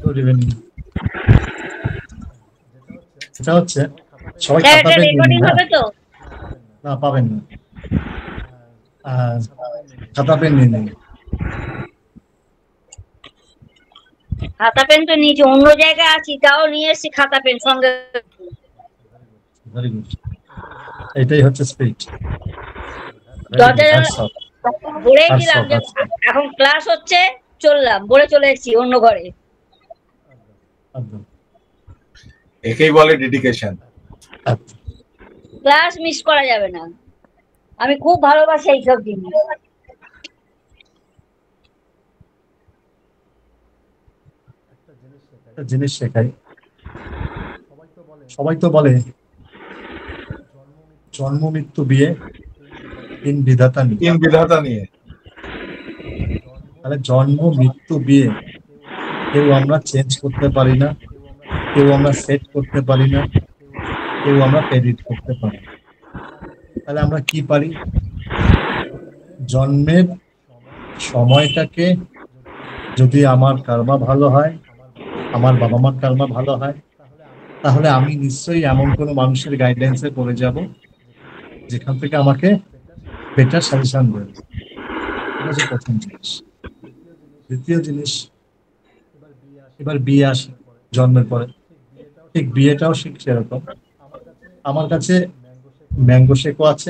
Good evening. এটা হচ্ছে সবাই স্যার খাতা এটা পেন নিয়ে নিন, রেকর্ডিং হ্যাঁ? হবে তো? না, পাবেন না। আহ, খাতা পেন নিয়ে নিন। খাতা পেন তো নিয়েছি, অন্য জায়গায় আছি তাও নিয়ে এসেছি খাতা পেন সঙ্গে। Very good. এটাই হচ্ছে স্পিরিট। ভেরি দরজা গুড। জানলা হ্যাটস অফ। বলেই হ্যাটস দিলাম অফ। যে হ্যাটস অফ। এখন ক্লাস হচ্ছে, চললাম বলে চলে এসেছি অন্য ঘরে। একদম। একেই বলে ডেডিকেশন। একদম। ক্লাস মিস করা যাবে না, আমি খুব ভালোবাসি এইসব জিনিস। একটা জিনিস শেখাই। সবাই তো বলে জন্ম মৃত্যু বিয়ে তিন বিধাতা নিয়ে। তিন বিধাতা নিয়ে। তাহলে জন্ম মৃত্যু বিয়ে কেউ আমরা চেঞ্জ করতে পারি না, কেউ আমরা সেট করতে পারি না, কেউ আমরা প্রেডিক্ট করতে পারি না। তাহলে আমরা কি পারি? জন্মের সময়টাকে যদি আমার কর্মা ভালো হয়, আমার বাবা মার কর্মা ভালো হয়, তাহলে আমি নিশ্চয়ই এমন কোনো মানুষের গাইডলাইন্সে পড়ে যাব যেখান থেকে আমাকে বেটার সাজেশন দেবে। এটা হচ্ছে প্রথম জিনিস। দ্বিতীয় জিনিস, এবার বিয়ে আসে জন্মের পরে, ঠিক বিয়েটাও শিখছে এরকম। আমার কাছে ম্যাঙ্গো শেকও আছে,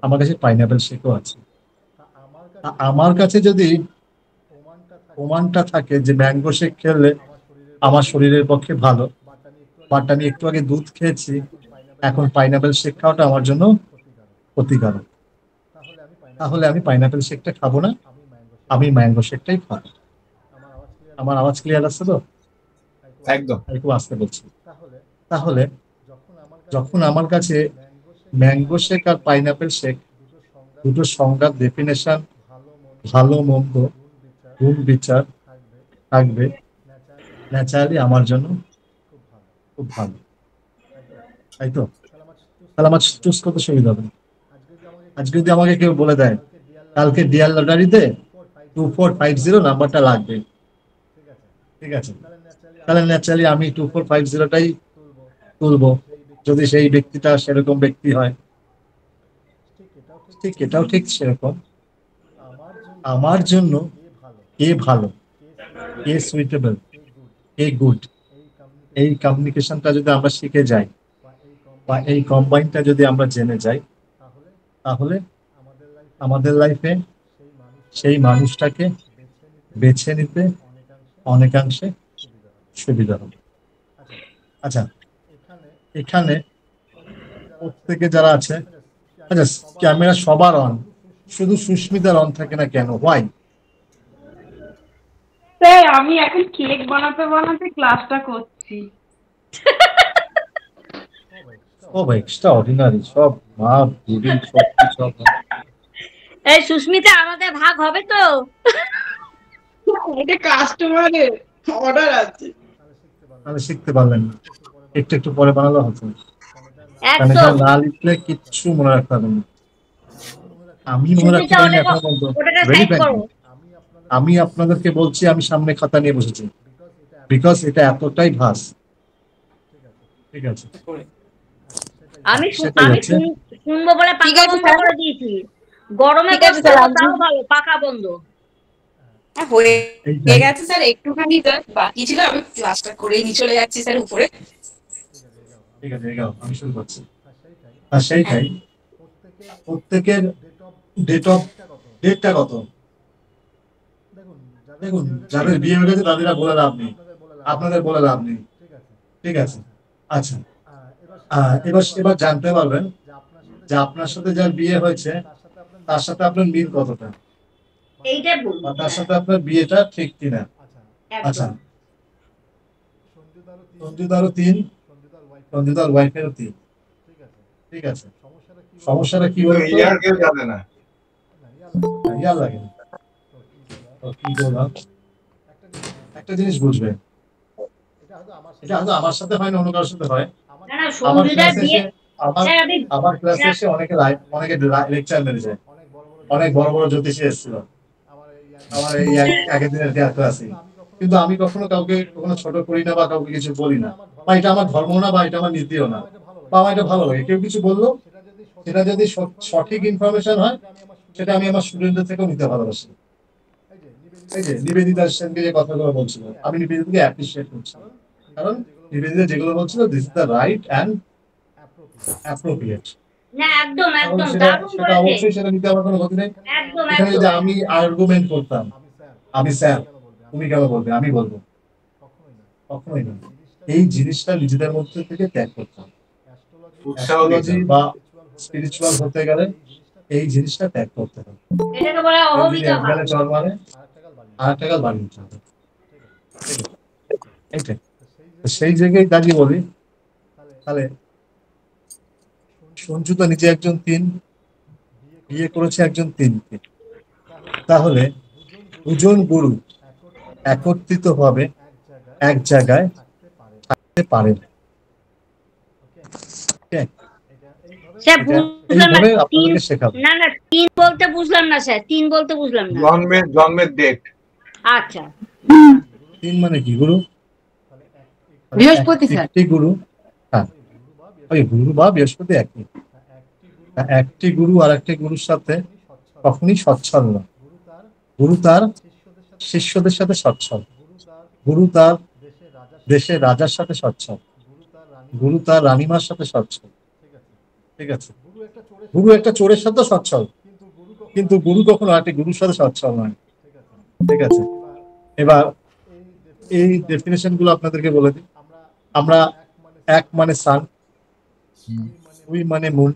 আমার কাছে পাইনাপেল শেকও আছে। আমার কাছে যদি প্রমাণটা থাকে যে ম্যাঙ্গো শেক খেলে আমার শরীরের পক্ষে ভালো, বাট আমি একটু আগে দুধ খেয়েছি, এখন পাইনাপেল শেক খাওয়াটা আমার জন্য ক্ষতিকারক, তাহলে আমি পাইনাপেল শেকটা খাবো না, আমি ম্যাঙ্গো শেকটাই খাবো। আমার আওয়াজ ক্লিয়ার আসছে তো? একদম। একটু আসতে বলছি। তাহলে যখন আমার কাছে ম্যাঙ্গো শেক আর পাইনাপেল শেক দুটো সংজ্ঞার ডেফিনেশন, ভালো মন্দ, গুণ বিচার থাকবে, ন্যাচারালি আমার জন্য খুব ভালো, তাই তো? তাহলে আমার চুজ করতে সুবিধা হবে। আজকে যদি আমাকে কেউ বলে দেয় কালকে ডিয়ার লটারিতে 2450 নাম্বারটা লাগবে, ঠিক আছে, তাহলে ন্যাচারালি আমি 2450টাই তুলবো, যদি সেই ব্যক্তিটা সেরকম ব্যক্তি হয়। ঠিক এটাও ঠিক সেরকম। আমার জন্য কে ভালো, কে সুইটেবল, কে গুড, এই কমিউনিকেশনটা যদি আমরা শিখে যাই বা এই কম্বাইনটা যদি আমরা জেনে যাই, তাহলে আমাদের লাইফে সেই মানুষটাকে বেছে নিতে অনেকাংশে সুবিধা হবে। আচ্ছা, এখানে প্রত্যেকে যারা আছে, আচ্ছা ক্যামেরা সবার অন, শুধু সুস্মিতার অন থাকে না কেন? হোয়াই? স্যার আমি এখন কেক বানাতে বানাতে ক্লাসটা করছি। ও ভাই, এক্সট্রা অর্ডিনারি সব মা দিদি সব সব। এই সুস্মিতা, আমাদের ভাগ হবে তো? এটা কাস্টমারের অর্ডার আছে। তাহলে শিখতে পারলেন না, একটু একটু পরে বানালো হতো। কারণ এটা একদম। না লিখলে কিচ্ছু মনে রাখতে পারবেন না। আমি মনে রাখতে সুস্মিতা পারিনি এখন পর্যন্ত। ওটাকে ভেরি সাইড করো। ফ্র্যাঙ্কলি আমি আপনাদেরকে বলছি, আমি সামনে খাতা নিয়ে বসেছি, বিকজ এটা এতটাই ভাস। ঠিক আছে, আমি সেটাই আমি হচ্ছে। শুনবো বলে ঠিক পাকা আছে বন্ধ স্যার। করে দিয়েছি। গরমে ঠিক আছে বসতে স্যার, হবে, তাও ভালো পাকা বন্ধ। হ্যাঁ হয়ে এইটাই গেছে স্যার, একটুখানি জাস্ট বাকি ছিল, আমি ক্লাসটা করেই নিয়ে চলে যাচ্ছি স্যার উপরে। ঠিক আছে, এগাও, আমি শুরু করছি। আর সেইটাই প্রত্যেকের ডেটটা কত? দেখুন, যাদের বিয়ে হয়ে গেছে তাদের বলে লাভ নেই, আপনাদের বলে লাভ নেই, ঠিক আছে? আচ্ছা, এবার এবার জানতে পারবেন যে আপনার সাথে যার বিয়ে হয়েছে তার সাথে আপনার মিল কতটা, এইটাই বলবো বা তার সাথে আপনার বিয়েটা ঠিক কিনা। আচ্ছা, একদম। সঞ্জুদারও 3, সঞ্জুদার ওয়াইফেরও 3, ঠিক আছে? সমস্যাটা কি বলতো? ইয়ার কেউ জানে না। ইয়ার লাগে না। তো কি বললাম, একটা জিনিস বুঝবেন, এটা হয়তো আমার সাথে হয় না, অন্য কারোর সাথে হয়। না না, আমার সঞ্জুদার ক্লাসে বিয়ে। এসে স্যার আমি আমার ক্লাসে স্যার, এসে অনেকে লেকচার মেরে যায়, অনেক বড় বড় জ্যোতিষী এসেছিল আমার এই আগের দিনের ক্লাসে, কিন্তু আমি কখনো কাউকে কখনো ছোট করি না বা কাউকে কিছু বলি না, বা এটা আমার ধর্ম না বা এটা আমার নীতিও না, বা আমার এটা ভালো লাগে। কেউ কিছু বললো, সেটা যদি সঠিক ইনফরমেশন হয়, সেটা আমি আমার স্টুডেন্টদের থেকেও নিতে ভালোবাসি। এই যে নিবেদিতা সেনকে যে কথাগুলো বলছিল, আমি নিবেদিতাকে অ্যাপ্রিসিয়েট করছি, কারণ নিবেদিতা যেগুলো বলছিল, this is the right and appropriate. না একদম তাহলে একদম সেটা দারুণ সেটা বলেছে, অবশ্যই সেটা নিতে আমার কোনো ক্ষতি নেই। একদম এখানে একদম। যদি আমি আর্গুমেন্ট করতাম, আমি স্যার, তুমি কেন বলবে, আমি বলবো, কখনোই না। এই জিনিসটা নিজেদের মধ্যে থেকে ত্যাগ করতাম। উৎসাহ অ্যাস্ট্রোলজি দিতাম। বা স্পিরিচুয়াল হতে গেলে এই জিনিসটা ত্যাগ করতে হবে। এটাকে বলা হয় কেউ যদি অহমিকা এক ভাব। গালে চড় মারে, আর একটা গাল বাড়িয়ে দিতে হবে। এইটাই। তো সেই জায়গায় দাঁড়িয়ে বলি, তাহলে সঞ্জু তো নিজে একজন 3, বিয়ে করেছে একজন 3কে, তাহলে দুজন গুরু একত্রিত ভাবে এক জায়গায় থাকতে পারে না। Okay? স্যার এটা বুঝলাম না, এইভাবে তিন, আপনাদেরকে শেখাবো। না না 3 বলতে বুঝলাম না স্যার, 3 বলতে বুঝলাম না। জন্মের ডেট। আচ্ছা 3 মানে কি গুরু? বৃহস্পতি স্যার। একটি গুরু, হ্যাঁ, ওই গুরু বা বৃহস্পতি একই। একটি গুরু আর একটি গুরুর সাথে কখনই সচ্ছল না। গুরু তার শিষ্যদের সাথে সচ্ছল, গুরু তার দেশের রাজার সাথে সচ্ছল, গুরু তার রানীমার সাথে সচ্ছল। ঠিক আছে, গুরু একটা চোরের সাথে সচ্ছল, কিন্তু গুরু কখনো আরেকটি গুরুর সাথে সচ্ছল নয়। ঠিক আছে, এবার এই ডেফিনেশন গুলো আপনাদেরকে বলে দিই। আমরা 1 মানে সান, 2 মানে মুন,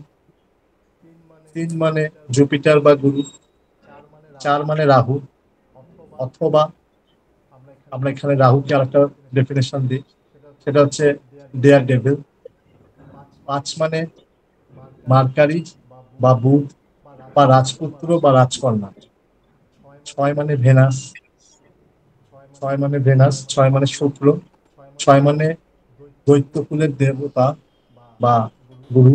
3 মানে জুপিটার বা গুরু, 4 মানে রাহু, অথবা আমরা এখানে রাহুকে আরেকটা ডেফিনেশন দিই, সেটা হচ্ছে ডেয়ার ডেভিল। 5 মানে মার্কারি বা বুধ বা রাজপুত্র বা রাজকন্যা। 6 মানে ভেনাস, 6 মানে ভেনাস, 6 মানে শুক্র, 6 মানে দৈত্যকুলের দেবতা বা গুরু,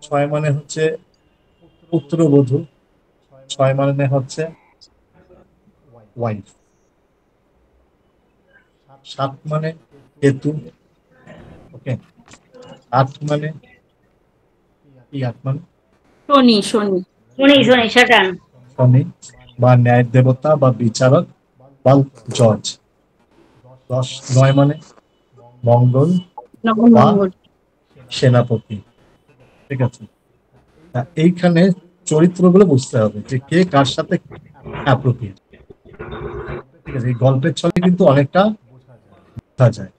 6 মানে হচ্ছে পুত্রবধূ, 6 মানে হচ্ছে ওয়াইফ, 7 মানে কেতু, ওকে, 8 মানে কি, 8 মানে শনি শনি শুনি শুনি সেটান। শনি বা ন্যায় দেবতা বা বিচারক বা জজ। 9 মানে মঙ্গল বা নবমঙ্গল। সেনাপতি। ঠিক আছে, এইখানে চরিত্রগুলো বুঝতে হবে যে কে কার সাথে অ্যাপ্রোপ্রিয়েট। ঠিক আছে, এই গল্পের ছলে কিন্তু অনেকটা বোঝা যায়।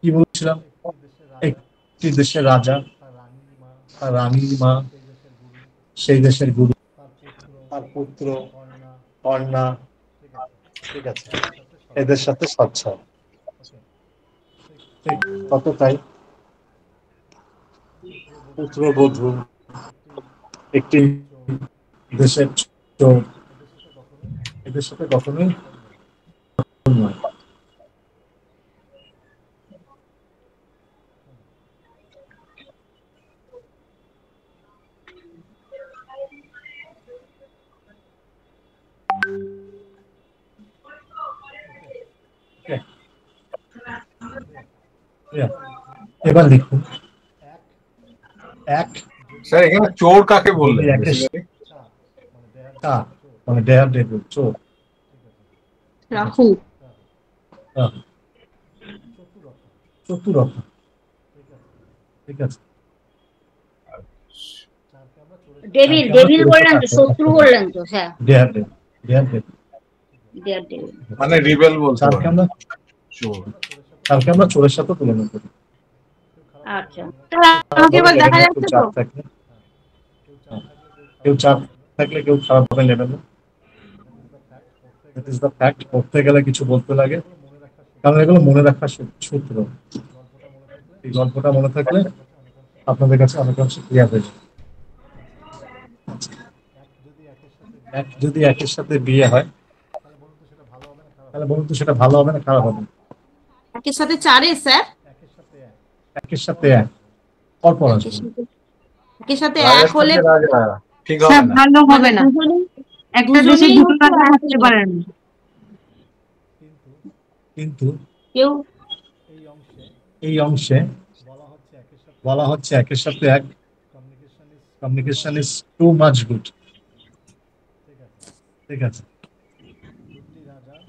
কি বলছিলাম, একটি দেশের রাজা, তার রানী মা, সেই দেশের গুরু, তার পুত্র, কন্যা, ঠিক আছে, এদের সাথে সচ্ছল। ঠিক ততটাই পুত্রবধূ, একটি দেশের চোর, এদের সাথে কখনোই নয়। এবার লিখুন, এক স্যার এখানে চোর কাকে বললেন? যদি একের মানে ডেয়ার ডেভিল, চোর, রাহু। চতুরতা। ঠিক আছে, ডেভিল, ডেভিল বললেন তো, শত্রু বললেন তো sir. Daredevil, daredevil, daredevil. মানে রিবেল বলতে যারকে পারেন। আমরা চোর। যারকে আমরা চোরের সাথে তুলনা করি। আচ্ছা আমাকে এবার দেখা যাচ্ছে তো? কেউ 4 থাকলে কেউ খারাপ ভাবে নেবেন না। It is the fact. পড়তে গেলে কিছু বলতে লাগে, কারণ এগুলো মনে রাখার সূত্র। এই গল্পটা মনে থাকলে আপনাদের কাছে অনেকাংশে ক্লিয়ার হয়ে যাবে। এক যদি একের সাথে বিয়ে হয়, তাহলে বলুন তো সেটা ভালো হবে না খারাপ হবে? একের সাথে 4 স্যার। একের সাথে 1 পরপর আসবে। একের সাথে রাজার 1 হলে সাথে রাজা, ঠিক স্যার হবে না। ভালো হবে না, একটা দেশে দুজনেই দুটো হচ্ছে রাজা থাকতে পারে না। কিন্তু কেউ এই অংশে বলা হচ্ছে একের সাথে এক, communication is too much good. ঠিক আছে,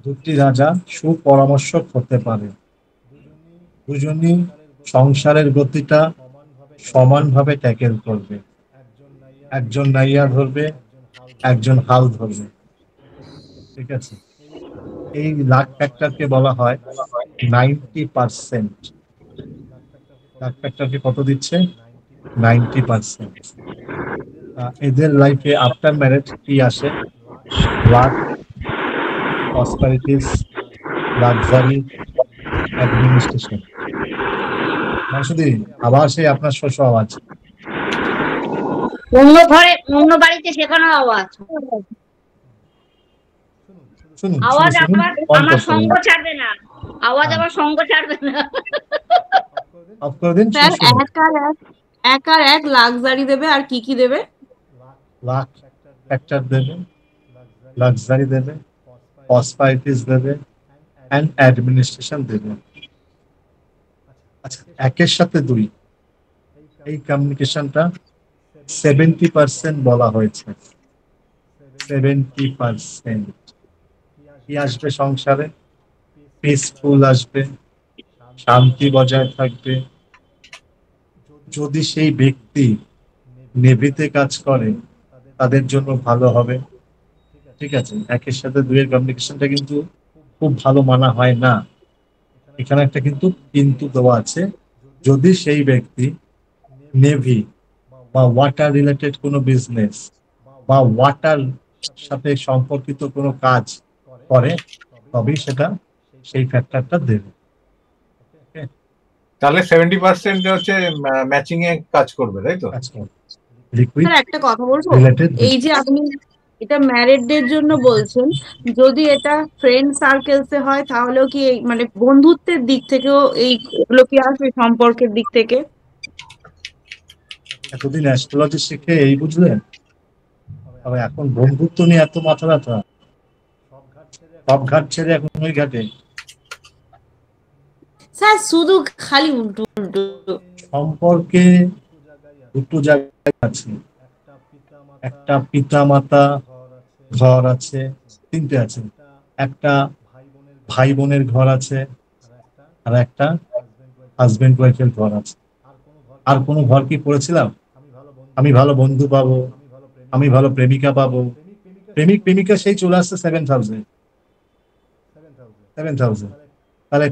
দুটি রাজা সুপরামর্শক হতে পারে, দুজনই সংসারের গতিটা সমানভাবে ট্যাকেল করবে, একজন নাইয়া ধরবে, একজন হাল ধরবে। ঠিক আছে, এই লাক ফ্যাক্টরকে বলা হয় 90%। লাক ফ্যাক্টরকে কত দিচ্ছে? 90%। এদের লাইফে আফটার ম্যারেজ কি আসে? Luck, prosperities, luxury, administration. মাসুদি, আবার সেই আপনার শস্য আওয়াজ। অন্য বাড়িতে শেখানো আওয়াজ। শুনুন আওয়াজ শুনুন, আবার অন আমার করতে সঙ্গ হবে। ছাড়বে না, আওয়াজ হ্যাঁ, আবার সঙ্গ ছাড়বে না। অফ করে দিন, স্যার শুনুন। এক আর এক লাক্সারি দেবে, আর কি কি দেবে? লাক ফ্যাক্টর দেবে, লাক্সারি দেবে, প্রসপারিটিস দেবে, অ্যান্ড অ্যাডমিনিস্ট্রেশন দেবে। আচ্ছা, একের সাথে দুই, এই কমিউনিকেশনটা 70% বলা হয়েছে। 70% কি আসবে সংসারে? পিসফুল আসবে, শান্তি বজায় থাকবে, যদি সেই ব্যক্তি নেভিতে কাজ করে তাদের জন্য ভালো হবে। ঠিক আছে, একের সাথে দুইয়ের কমিউনিকেশনটা কিন্তু খুব ভালো মানা হয় না। এখানে একটা কিন্তু দেওয়া আছে, যদি সেই ব্যক্তি নেভি বা ওয়াটার রিলেটেড কোনো বিজনেস বা ওয়াটার সাথে সম্পর্কিত কোনো কাজ করে, তবেই সেটা সেই ফ্যাক্টরটা দেবে। তাহলে 70% হচ্ছে ম্যাচিং এ কাজ করবে, তাই তো? লিকুইড স্যার একটা কথা বলবো, রিলেটেড। এই যে আপনি এটা ম্যারিডদের জন্য বলছেন, যদি এটা ফ্রেন্ড সার্কেলসে হয় তাহলেও কি মানে বন্ধুত্বের দিক থেকেও এইগুলো কি আসবে, সম্পর্কের দিক থেকে? এতদিন অ্যাস্ট্রোলজি শিখে এই বুঝলেন, তবে এখন বন্ধুত্ব নিয়ে এত মাথা ব্যথা, সব ঘাট ছেড়ে এখন ওই ঘাটে। স্যার শুধু খালি উল্টো উল্টো। সম্পর্কে দুটো জায়গায় আছে, একটা পিতা মাতা ঘর আছে, তিনটে আছে, একটা ভাই বোনের ঘর আছে, আর একটা হাজবেন্ড ওয়াইফের ঘর আছে। আর কোনো ঘর কি পড়েছিলাম? আমি ভালো বন্ধু পাবো, আমি ভালো প্রেমিকা পাবো, প্রেমিক প্রেমিকা সেই চলে আসছে 7,000। তাহলে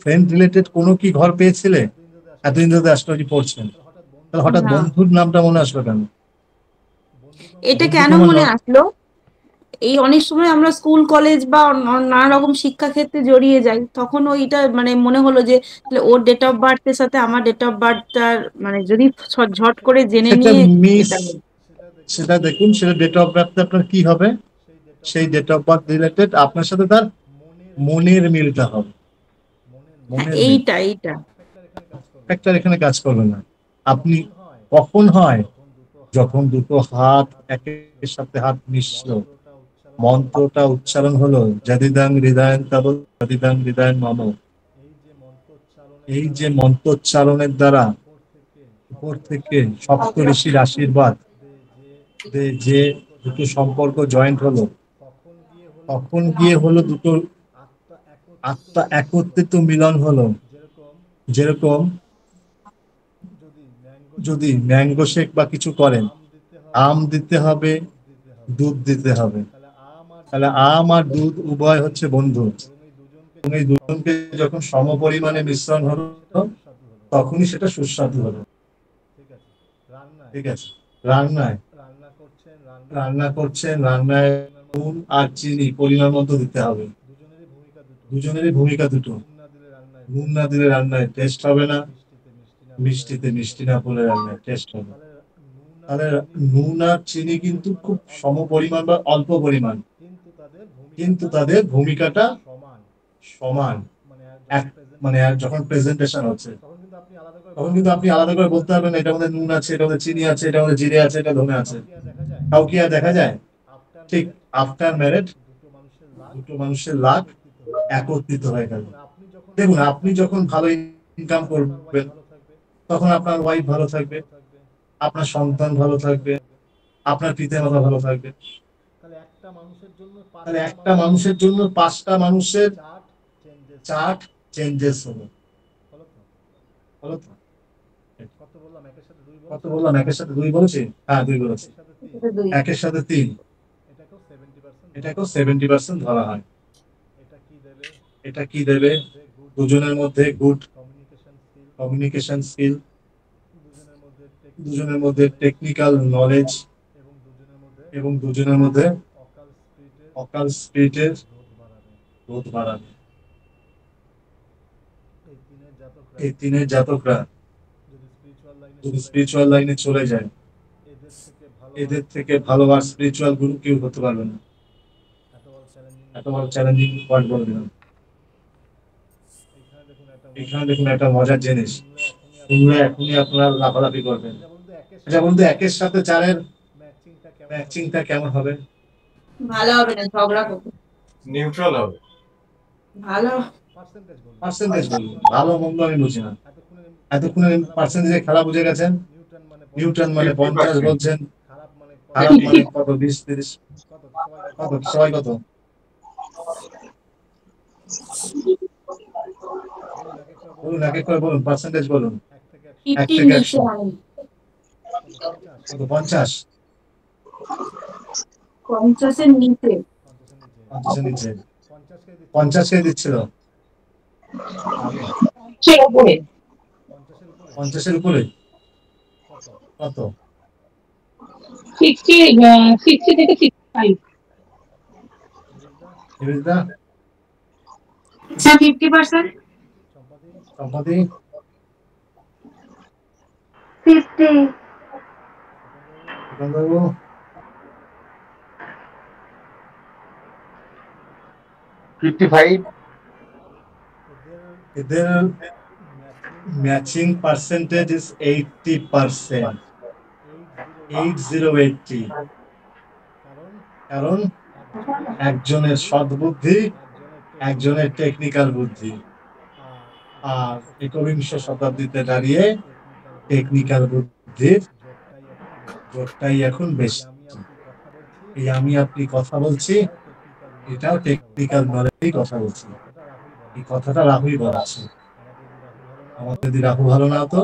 ফ্রেন্ড রিলেটেড কোনো কি ঘর পেয়েছিলে এতদিন ধরে অ্যাস্ট্রোলজি পড়ছেন? তাহলে হঠাৎ না, বন্ধুর নামটা মনে আসলো কেন? এটা বন্ধু কেন তো মনে আসলো? এই অনেক সময় আমরা স্কুল কলেজ বা নানা রকম শিক্ষা ক্ষেত্রে জড়িয়ে যাই, তখন ওইটা মানে মনে হলো যে তাহলে ওর ডেট অফ বার্থের সাথে আমার ডেট অফ বার্থটার মানে যদি ঝট করে জেনে সেটা নিয়ে মিস, এটা সেটা দেখুন, সেটা ডেট অফ বার্থ আপনার কি হবে? সেই ডেট অফ বার্থ রিলেটেড আপনার সাথে তার মনের মিলটা হবে। মনের মিল এইটা ফ্যাক্টর এখানে কাজ করবে না। আপনি কখন হয়? যখন দুটো হাত একের সাথে হাত মিশল, মন্ত্রটা উচ্চারণ হলো, জাদিদাং হৃদয়ন তব জাদিদাং হৃদয়ন মম। এই যে মন্ত্রোচ্চারণের দ্বারা উপর থেকে সপ্ত ঋষির আশীর্বাদ যে দুটো সম্পর্ক জয়েন্ট হলো, তখন গিয়ে হলো দুটো আত্মা একত্রিত মিলন হলো। যেরকম যদি ম্যাঙ্গো শেক বা কিছু করেন, আম দিতে হবে, দুধ দিতে হবে, তাহলে আম আর দুধ উভয় হচ্ছে বন্ধু, এবং এই দুজনকে যখন সমপরিমাণে মিশ্রণ হলো তখনই সেটা সুস্বাদু হলো। ঠিক আছে, রান্না করছেন, রান্নায় নুন আর চিনি পরিমাণ মতো দিতে হবে। দুজনেরই ভূমিকা দুটো। নুন না দিলে রান্নায় টেস্ট হবে না, মিষ্টিতে মিষ্টি না পড়লে রান্নায় টেস্ট হবে। তাহলে নুন আর চিনি কিন্তু খুব সমপরিমাণ বা অল্প পরিমাণ, কিন্তু তাদের ভূমিকাটা সমান। মানে যখন প্রেজেন্টেশন হচ্ছে তখন কিন্তু আপনি আলাদা করে বলতে পারবেন এটা মধ্যে নুন আছে, এটা মধ্যে চিনি আছে, এটা মধ্যে জিরে আছে, এটা ধনে আছে। তাও কি আর দেখা যায়? ঠিক আফটার ম্যারেজ দুটো মানুষের লাক একত্রিত হয়ে গেল। দেখুন, আপনি যখন ভালো ইনকাম করবেন তখন আপনার ওয়াইফ ভালো থাকবে, আপনার সন্তান ভালো থাকবে, আপনার পিতামাতা ভালো থাকবে। তাহলে একটা মানুষের জন্য 5টা মানুষের চার্ট চেঞ্জেস হলো। হলো তো? কত বললাম? একের সাথে 2 বলেছি? হ্যাঁ, 2 বলেছি। একের সাথে 3, এটাকেও 70% ধরা হয়। এটা কি দেবে? দুজনের মধ্যে গুড কমিউনিকেশন স্কিল, দুজনের মধ্যে টেকনিক্যাল নলেজ, এবং দুজনের মধ্যে অকাল স্পিরিটের গ্রোথ বাড়াবে। এই 3-এর জাতকরা যদি স্পিরিচুয়াল লাইনে চলে যায়, এদের থেকে ভালো আর স্পিরিচুয়াল গুরু কেউ হতে পারবে না। এত বড় চ্যালেঞ্জিং পয়েন্ট বলে দিলাম। এখানে দেখুন একটা মজার জিনিস, শুনলে এখনই আপনারা লাফালাফি করবেন। আচ্ছা বন্ধু, 1-এর সাথে 4-এর ম্যাচিংটা কেমন হবে? ভালো হবে না, ঝগড়া করবে। নিউট্রাল হবে। ভালো পার্সেন্টেজ বলুন, ভালো মন্দ আমি বুঝি না। এতক্ষণে পার্সেন্টেজে খেলা বুঝে গেছেন। নিউটন মানে 50 বলছেন, খারাপ মানে কত? 20, 30, কত? সবাই কত? বলুন, এক এক করে বলুন, পার্সেন্টেজ বলুন। 1 50 থেকে নিচে 100 আমি কত? 50? 50-এর নিচে 50-এর নিচে। 50 কে দিচ্ছিল? সে উপরে 50-এর উপরে কত? 60 থেকে 65 নিবেদিতা, 50%। সম্পত্তি, 50, সুকান্তবাবু, এদের ম্যাচিং পার্সেন্টেজ ইজ 80%। 80, কারণ একজনের সৎ বুদ্ধি, একজনের টেকনিক্যাল বুদ্ধি। আর 21 শতাব্দীতে দাঁড়িয়ে টেকনিক্যাল বুদ্ধির জোরটাই এখন বেশি। এই আমি আপনি কথা বলছি, এটাও টেকনিক্যাল নলেজেই কথা বলছি। এই কথাটা রাহুই বলাচ্ছে। আমাদের যদি রাহু ভালো না হতো,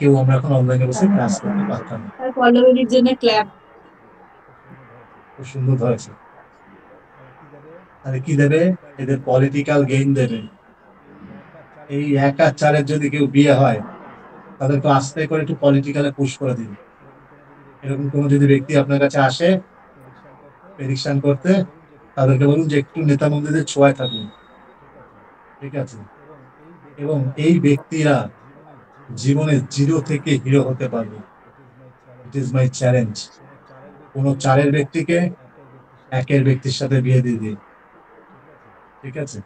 কেউ আমরা এখন অনলাইনে বসে ক্লাস করতে পারতাম না। আর পল্লবীর জন্য ক্ল্যাপ। খুব সুন্দর হয়েছে। তাহলে কি দেবে? এদের পলিটিক্যাল গেইন দেবে। এই 1 আর 4-এর যদি কেউ বিয়ে হয়, তাদেরকে আস্তে করে একটু পলিটিক্যালে পুশ করে দিন। এরকম কোনো যদি ব্যক্তি আপনার কাছে আসে প্রেডিকশন করতে, তাদেরকে বলুন যে একটু নেতা মন্ত্রীদের ছোঁয়ায় থাকুন। ঠিক আছে? এবং এই ব্যক্তিরা জীবনে 0 থেকে হিরো হতে পারবে। It is my challenge. কোনো 4-এর ব্যক্তিকে 1-এর ব্যক্তির সাথে বিয়ে দিয়ে দিন। ঠিক আছে?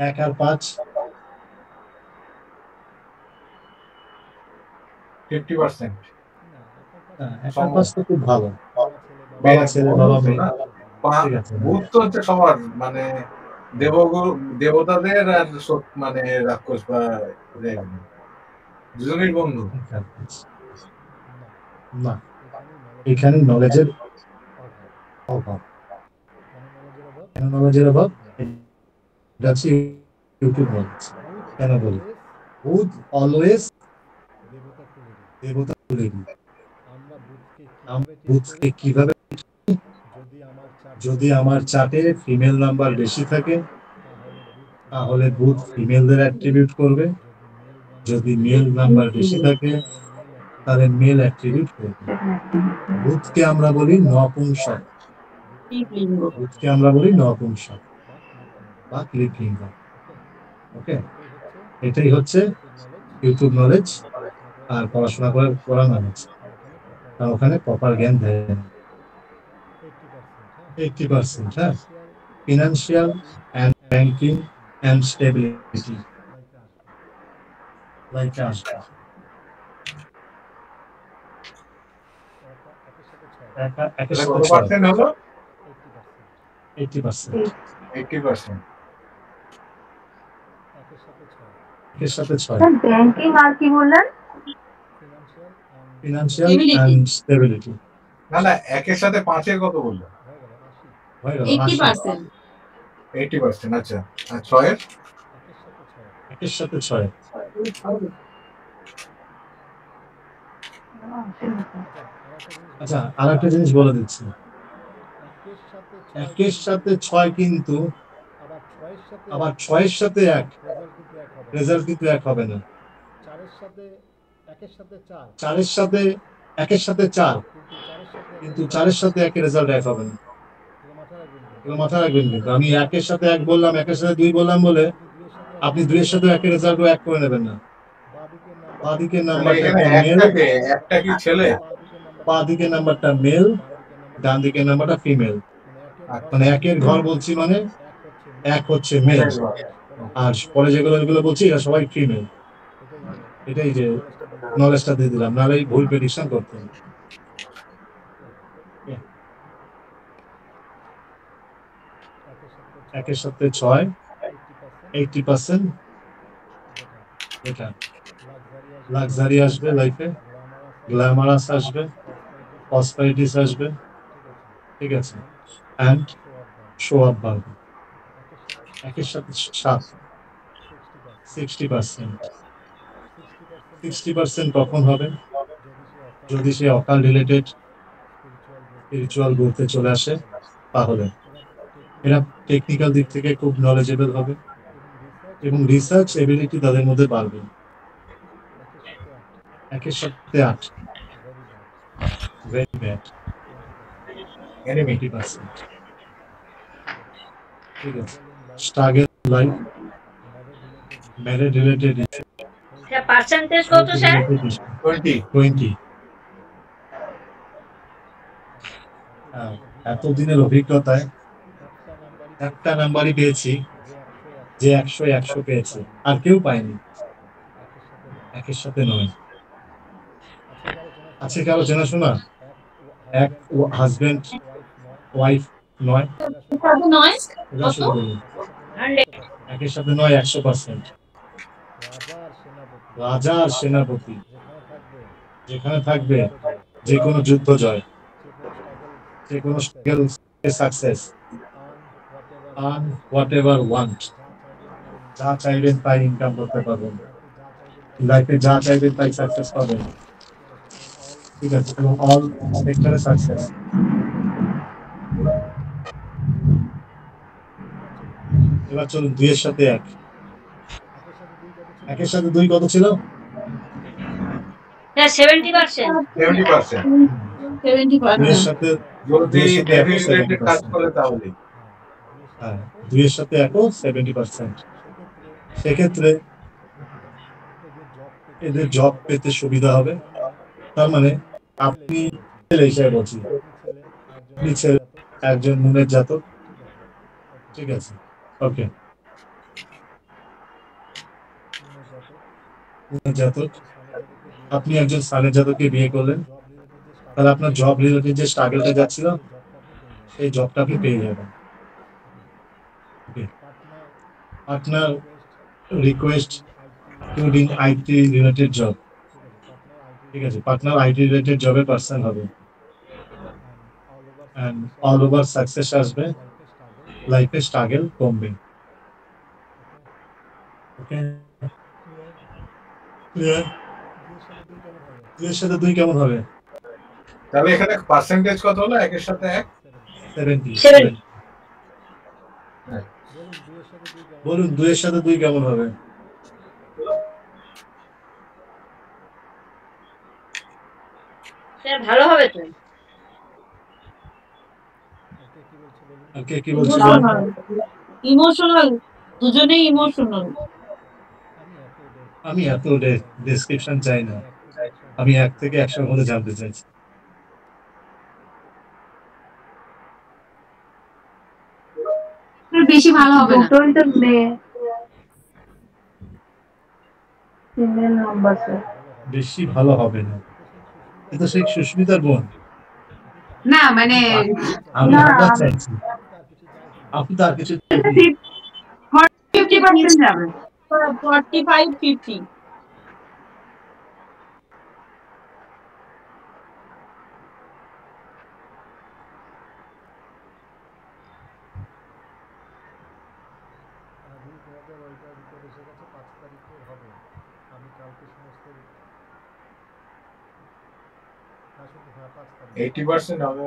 1 আর 5 50%। 1 আর 5 তো খুব ভালো। বাবা ছেলে, বাবা মেয়ে। ঠিক আছে। বুধ তো হচ্ছে সবার, মানে দেবগুরু, দেবতাদের আর মানে রাক্ষস বা দুজনেই বন্ধু। না, এখানে নলেজের অভাব। কেন নলেজের অভাব? এটা হচ্ছে ইউটিউব নলেজ। কেন বলি? বুধ অলওয়েজ দেবতা রেডি। বুধকে কিভাবে? যদি আমার চার্টে ফিমেল নাম্বার বেশি থাকে, তাহলে বুধ ফিমেলদের অ্যাট্রিবিউট করবে। যদি মেল নাম্বার বেশি থাকে, তাহলে মেল অ্যাট্রিবিউট করবে। বুধকে আমরা বলি নপুংসক। বুধকে আমরা বলি নপুংসক বা ক্লিপলিঙ্গ। ওকে, এটাই হচ্ছে ইউটিউব নলেজ আর পড়াশোনা করে পড়া নলেজ। আর ওখানে প্রপার জ্ঞান দেয় না। 80%, হ্যাঁ। Financial and banking and stability, like আস। 1 আর 6 কত পার্সেন্ট হলো? 80%। 80%। একের সাথে 6। ব্যাংকিং আর কি বললেন? Financial Stability। And stability. না না, একের সাথে 5-এর কত বললেন? হয়ে গেল 80%। 80%। আচ্ছা, আর 6-এর? একের সাথে 6। আচ্ছা, আর একটা জিনিস বলে দিচ্ছি, একের সাথে 6 কিন্তু আবার 6-এর সাথে 1 রেজাল্ট কিন্তু 1 হবে না। 4-এর সাথে 1-এর সাথে 4 কিন্তু 4-এর সাথে 1-এর রেজাল্ট 1 হবে না। এগুলো মাথায় রাখবেন। কিন্তু আমি 1-এর সাথে 1 বললাম, 1-এর সাথে 2 বললাম বলে আপনি 2-এর সাথে 1-এর রেজাল্ট 1 করে নেবেন না। বাঁ দিকের তাহলে নাম্বারটা এখানে মেল, একটা কি ছেলে? বাঁ দিকের নাম্বারটা মেল, ডান দিকের নাম্বারটা ফিমেল। মানে 1-এর ঘর বলছি, মানে 1 হচ্ছে মেল, আর পরে যেগুলো বলছি এরা সবাই ফিমেল। এটাই যে নলেজটা দিয়ে দিলাম, নাহলে ভুল প্রেডিকশন করতেন। একের সাথে 6 80%। এটা লাক্সারি আসবে লাইফে, গ্ল্যামারাস আসবে, প্রসপারিটিস আসবে, ঠিক আছে, অ্যান্ড শো আপ বাড়বে। একের সাথে 7 60%। 60% কখন হবে? যদি সে অকাল রিলেটেড স্পিরিচুয়াল গ্রোথে চলে আসে, তাহলে এরা টেকনিক্যাল দিক থেকে খুব নলেজেবল হবে এবং রিসার্চ এবিলিটি তাদের মধ্যে বাড়বে। একের সাথে 8 ভেরি ব্যাড, 80%। ঠিক আছে, struggle life, marriage related, percentage কত স্যার? 20। এতদিনের অভিজ্ঞতায় একটা নাম্বারই পেয়েছি যে 100 পেয়েছে, আর কেউ পায়নি। একের সাথে 9 আছে কারো চেনাশোনা? এক হাজবেন্ড ওয়াইফ 9, নয় এটা শুরু করুন। 100। একের সাথে 9 100%। রাজা আর সেনাপতি, যেখানে থাকবে যে কোনো যুদ্ধ জয়, যে কোনো success, earn what ever want, যা চাইবেন তাই ইনকাম করতে পারবেন, লাইফে যা চাইবেন তাই সাকসেস পাবেন, ঠিক আছে, এবং অল সেক্টরে সাকসেস। এবার চলুন 2-এর সাথে 1। একের সাথে 2 কত ছিল? স্যার 70%। 70%। 2-এর সাথে যদি 2-এর সাথে হেভি 1 রিলেটেড কাজ 70%। করে তাহলে হ্যাঁ, 2-এর সাথে 1 70%। সেক্ষেত্রে এদের জব পেতে সুবিধা হবে। তার মানে আপনি ছেলে হিসেবে বলছি, আপনি ছেলে, একজন মুনের জাতক, ঠিক আছে, ওকে, মুনের জাতক, আপনি একজন সানের জাতককে বিয়ে করলেন, তাহলে আপনার জব রিলেটেড যে স্ট্রাগলটা যাচ্ছিল সেই জবটা আপনি পেয়ে যাবেন। আপনার request including IT related job, ঠিক আছে, পার্টনার আইটি রিলেটেড জবে পার্সন হবে, এন্ড অল ওভার সাকসেস আসবে, লাইফে স্ট্রাগল কমবে। ওকে, ক্লিয়ার? 2-এর সাথে 2 কেমন হবে? তাহলে এখানে পার্সেন্টেজ কত হলো? একের সাথে 1 70। বলুন 2-এর সাথে 2 কেমন হবে? স্যার ভালো হবে তো। ওকে, কি বলছিলেন? ইমোশনাল, দুজনেই ইমোশনাল। আমি এত ডেসক্রিপশন চাই না, আমি 1 থেকে 100 মধ্যে জানতে চাইছি। বেশি ভালো হবে না। দুটোই তো মেয়ে। Female number sir. বেশি ভালো হবে না, এটা সেই সুস্মিতার বোন। না মানে আমি না। আবার চাইছি, আপনি তো আর কিছু 50% যাবে 45-50 80% হবে।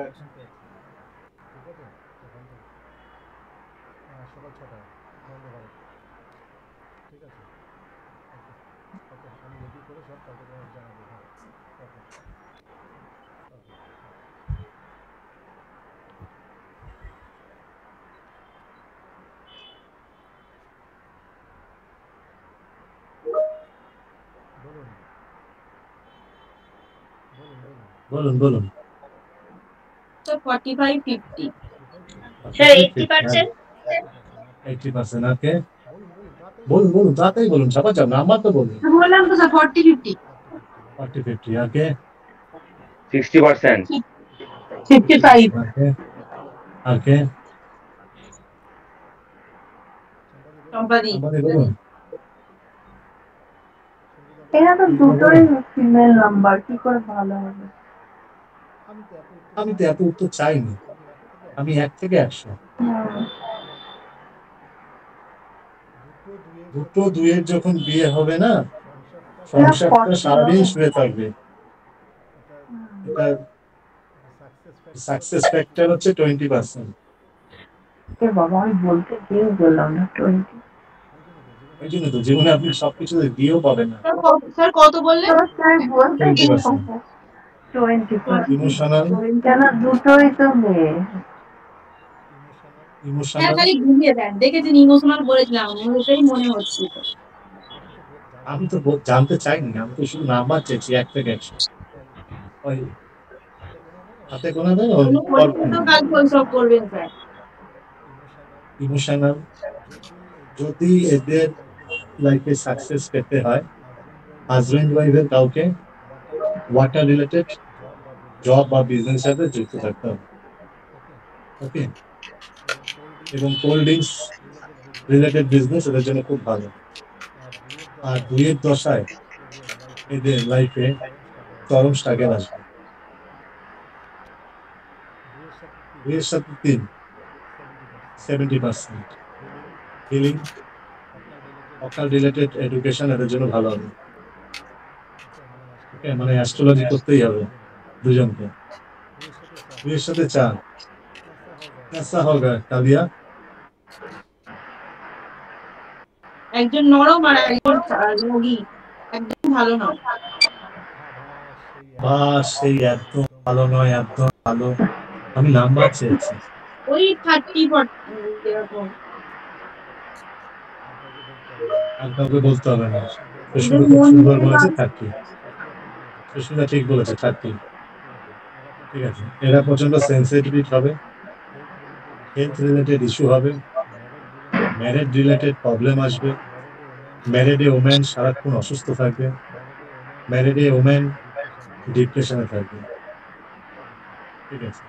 বলুন বলুন। তো 45-50 স্যার 80%? 80%, ওকে। বলুন বলুন, তাড়াতাড়ি বলুন, চাপা চাপ না, আমার তো বলুন। বললাম তো স্যার 40-50 40-50, ওকে। 60%. 55 ওকে ওকে। সম্পাদি আমাদের বলুন। এরা তো দুটোই ফিমেল নাম্বার, কি করে ভালো হবে? আমি তো এত উত্তর চাইনি, আমি 1 থেকে 100। দুটো দুইয়ের যখন বিয়ে হবে না, সংসারটা সারাদিন শুয়ে থাকবে। এটা সাকসেস ফ্যাক্টর হচ্ছে 20%। বাবা, আমি বলতে গিয়েও বললাম না 20। ওই জন্য তো জীবনে আপনি সবকিছু দিয়েও পাবেন না। স্যার কত বললেন? আমি বলতে 20%। 20%। ইমোশনাল, কেন দুটোই তো মেয়ে। হ্যাঁ, ইমোশনাল। খালি ঘুরিয়ে দেন, দেখেছেন ইমোশনাল বলেছিলাম, আমার ওটাই মনে হচ্ছিল। আমি তো জানতে চাইনি, আমি তো শুধু নাম্বার চেয়েছি 1 থেকে 100। ওই হাতে গোনা দেয় কোনো পরিচিত কাজ সব করবেন স্যার। ইমোশনাল। যদি এদের লাইফে সাকসেস পেতে হয়, হাজবেন্ড ওয়াইফের কাউকে ওয়াটার রিলেটেড জব বা বিজনেস সাথে যুক্ত থাকতে হবে, ওকে। এবং কোল্ড ড্রিঙ্কস রিলেটেড বিজনেস এদের জন্য খুব ভালো। আর 2-এর দশায় এদের লাইফে চরম স্ট্রাগল আসবে। 2-এর সাথে 3, 70%। হিলিং, অকাল রিলেটেড এডুকেশন এদের জন্য ভালো হবে, ওকে। মানে অ্যাস্ট্রোলজি করতেই হবে দুজনকে। 2-এর সাথে 4, कैसा होगा कालिया? একজন নরম আর একজন রোগী, একদম ভালো না। বা সেই একদম ভালো নয়, একদম ভালো। আমি নাম্বার চেয়েছি। ওই 30-40 এরকম। আর কাউকে বলতে হবে না। সুস্মিতা খুব সুন্দর বলেছে 30। সুস্মিতা ঠিক বলেছে 30। ঠিক আছে, এরা প্রচন্ড সেন্সিটিভ হবে, হেলথ রিলেটেড ইস্যু হবে, ম্যারেড রিলেটেড প্রবলেম আসবে। ম্যারেডে ওমেন সারাক্ষণ অসুস্থ থাকবে, ম্যারেডে ওমেন ডিপ্রেশনে থাকবে, ঠিক আছে।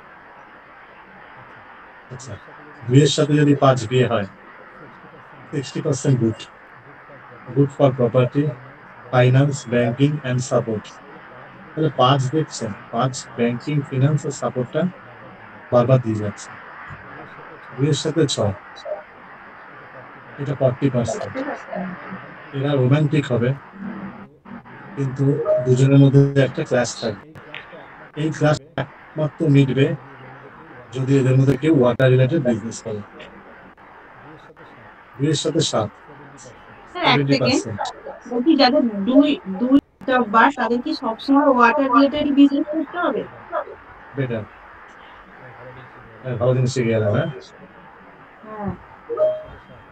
আচ্ছা, 2-এর সাথে যদি 5 বিয়ে হয়, 60% good, good for property, finance, banking and support. তাহলে 5 দেখছেন, 5 ব্যাংকিং, ফিনান্স আর সাপোর্টটা বারবার দিয়ে যাচ্ছে। 2-এর সাথে 6, এটা 40%। এরা রোমান্টিক হবে, কিন্তু দুজনের মধ্যে একটা ক্লাশ থাকবে। এই ক্লাশ একমাত্র মিটবে যদি এদের মধ্যে কেউ ওয়াটার রিলেটেড বিজনেস করে। 2-এর সাথে 7, স্যার এক সেকেন্ড, 70%। বলছি যাদের দুই বার তাদের কি সবসময় ওয়াটার রিলেটেড বিজনেস করতে হবে? বেটার, ভালো জিনিস শিখে গেলাম। হ্যাঁ, হ্যাঁ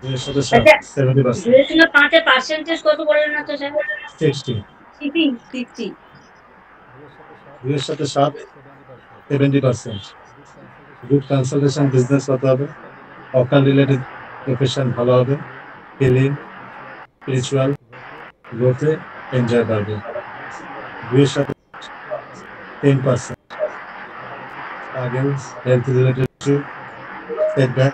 2-এর সাথে 7, আচ্ছা, 70%। 2.5 পার্সেন্টেজ কত বললেন না তো স্যার? 60। 60 2-এর সাথে 7, 70%। গুড কনসালটেশন বিজনেস হতে হবে, অকাল রিলেটেড প্রফেশন ভালো হবে, হিলিং, স্পিরিচুয়াল গ্রোথে এনজয় করবে। 2-এর সাথে 10%। Struggles, health related issue, setback,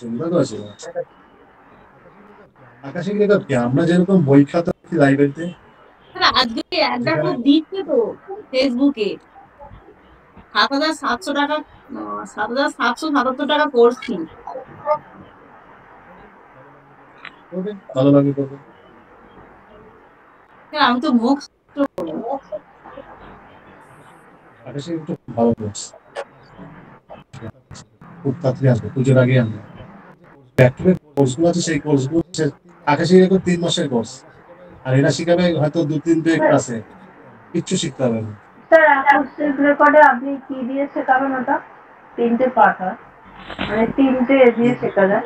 সুন্দর করেছে। আকাশিক রেকর্ড কি আমরা যেরকম বই খাতা লাইব্রেরিতে আজকে একটা খুব দিচ্ছে তো ফেসবুকে 7,700 টাকা 7,777 টাকা কোর্স ফি। ভালো লাগে করবে। আমি তো মুখ আকাশিক একটু ভালো কোর্স খুব তাড়াতাড়ি আসবে পুজোর আগে আনবে। কোর্সগুলো আছে সেই কোর্সগুলো আকাশিক রেকর্ড 3 মাসের কোর্স আর এরা শিখাবে হয়তো 2-3 ক্লাসে কিচ্ছু শিখতে হবে না। স্যার অ্যাকোস্টিক রেকর্ডে আপনি কি দিয়ে শেখাবেন? ওটা 3টে পার্ট হয়, মানে 3টে দিয়ে শেখা যায়।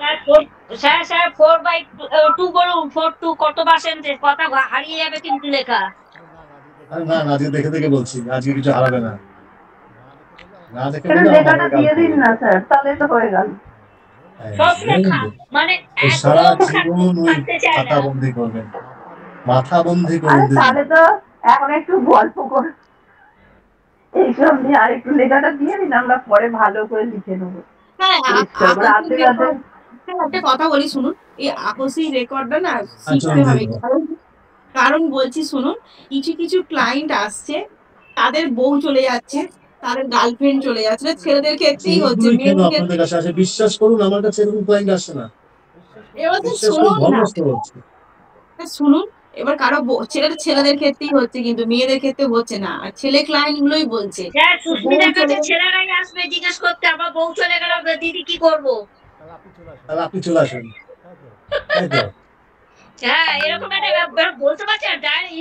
স্যার 4/2 বলুন, 4/2 কত পার্সেন্টেজ? কথা হারিয়ে যাবে কিন্তু লেখা। আরে না না, আজকে দেখে দেখে বলছি, আজকে কিছু হারাবে না। না দেখে সেটা লেখাটা দিয়ে দিন না স্যার, তাহলে তো হয়ে গেল। মানে সারা জীবন ওই খাতা বন্দি করবেন, মাথা বন্দি করে দিবেন। তাহলে তো এখন একটু গল্প করে এইসব নিয়ে আর একটু লেখাটা দিয়ে দিন, আমরা পরে ভালো করে লিখে নেবো। একটা কথা বলি শুনুন, এই আকস্মিক রেকর্ডটা না শিখতে হবে। কারণ বলছি শুনুন, কিছু কিছু ক্লায়েন্ট আসছে, তাদের বউ চলে যাচ্ছে, তাদের গার্লফ্রেন্ড চলে যাচ্ছে, ছেলেদের ক্ষেত্রেই হচ্ছে। আপনাদের কাছে আসে, বিশ্বাস করুন আমার কাছে এরকম ক্লায়েন্ট আসে না। এবার শুনুন, এবার কারো ছেলেদের ক্ষেত্রেই হচ্ছে, কিন্তু মেয়েদের ক্ষেত্রে হচ্ছে না। আর ছেলে ক্লায়েন্ট গুলোই বলছে সুস্মিতার কাছে ছেলেরাই আসবে জিজ্ঞেস করতে, আমার বউ চলে গেল দিদি কি করবো। তাহলে আপনি চলে আসেন। হ্যাঁ, এরকম একটা বলতে পারছেন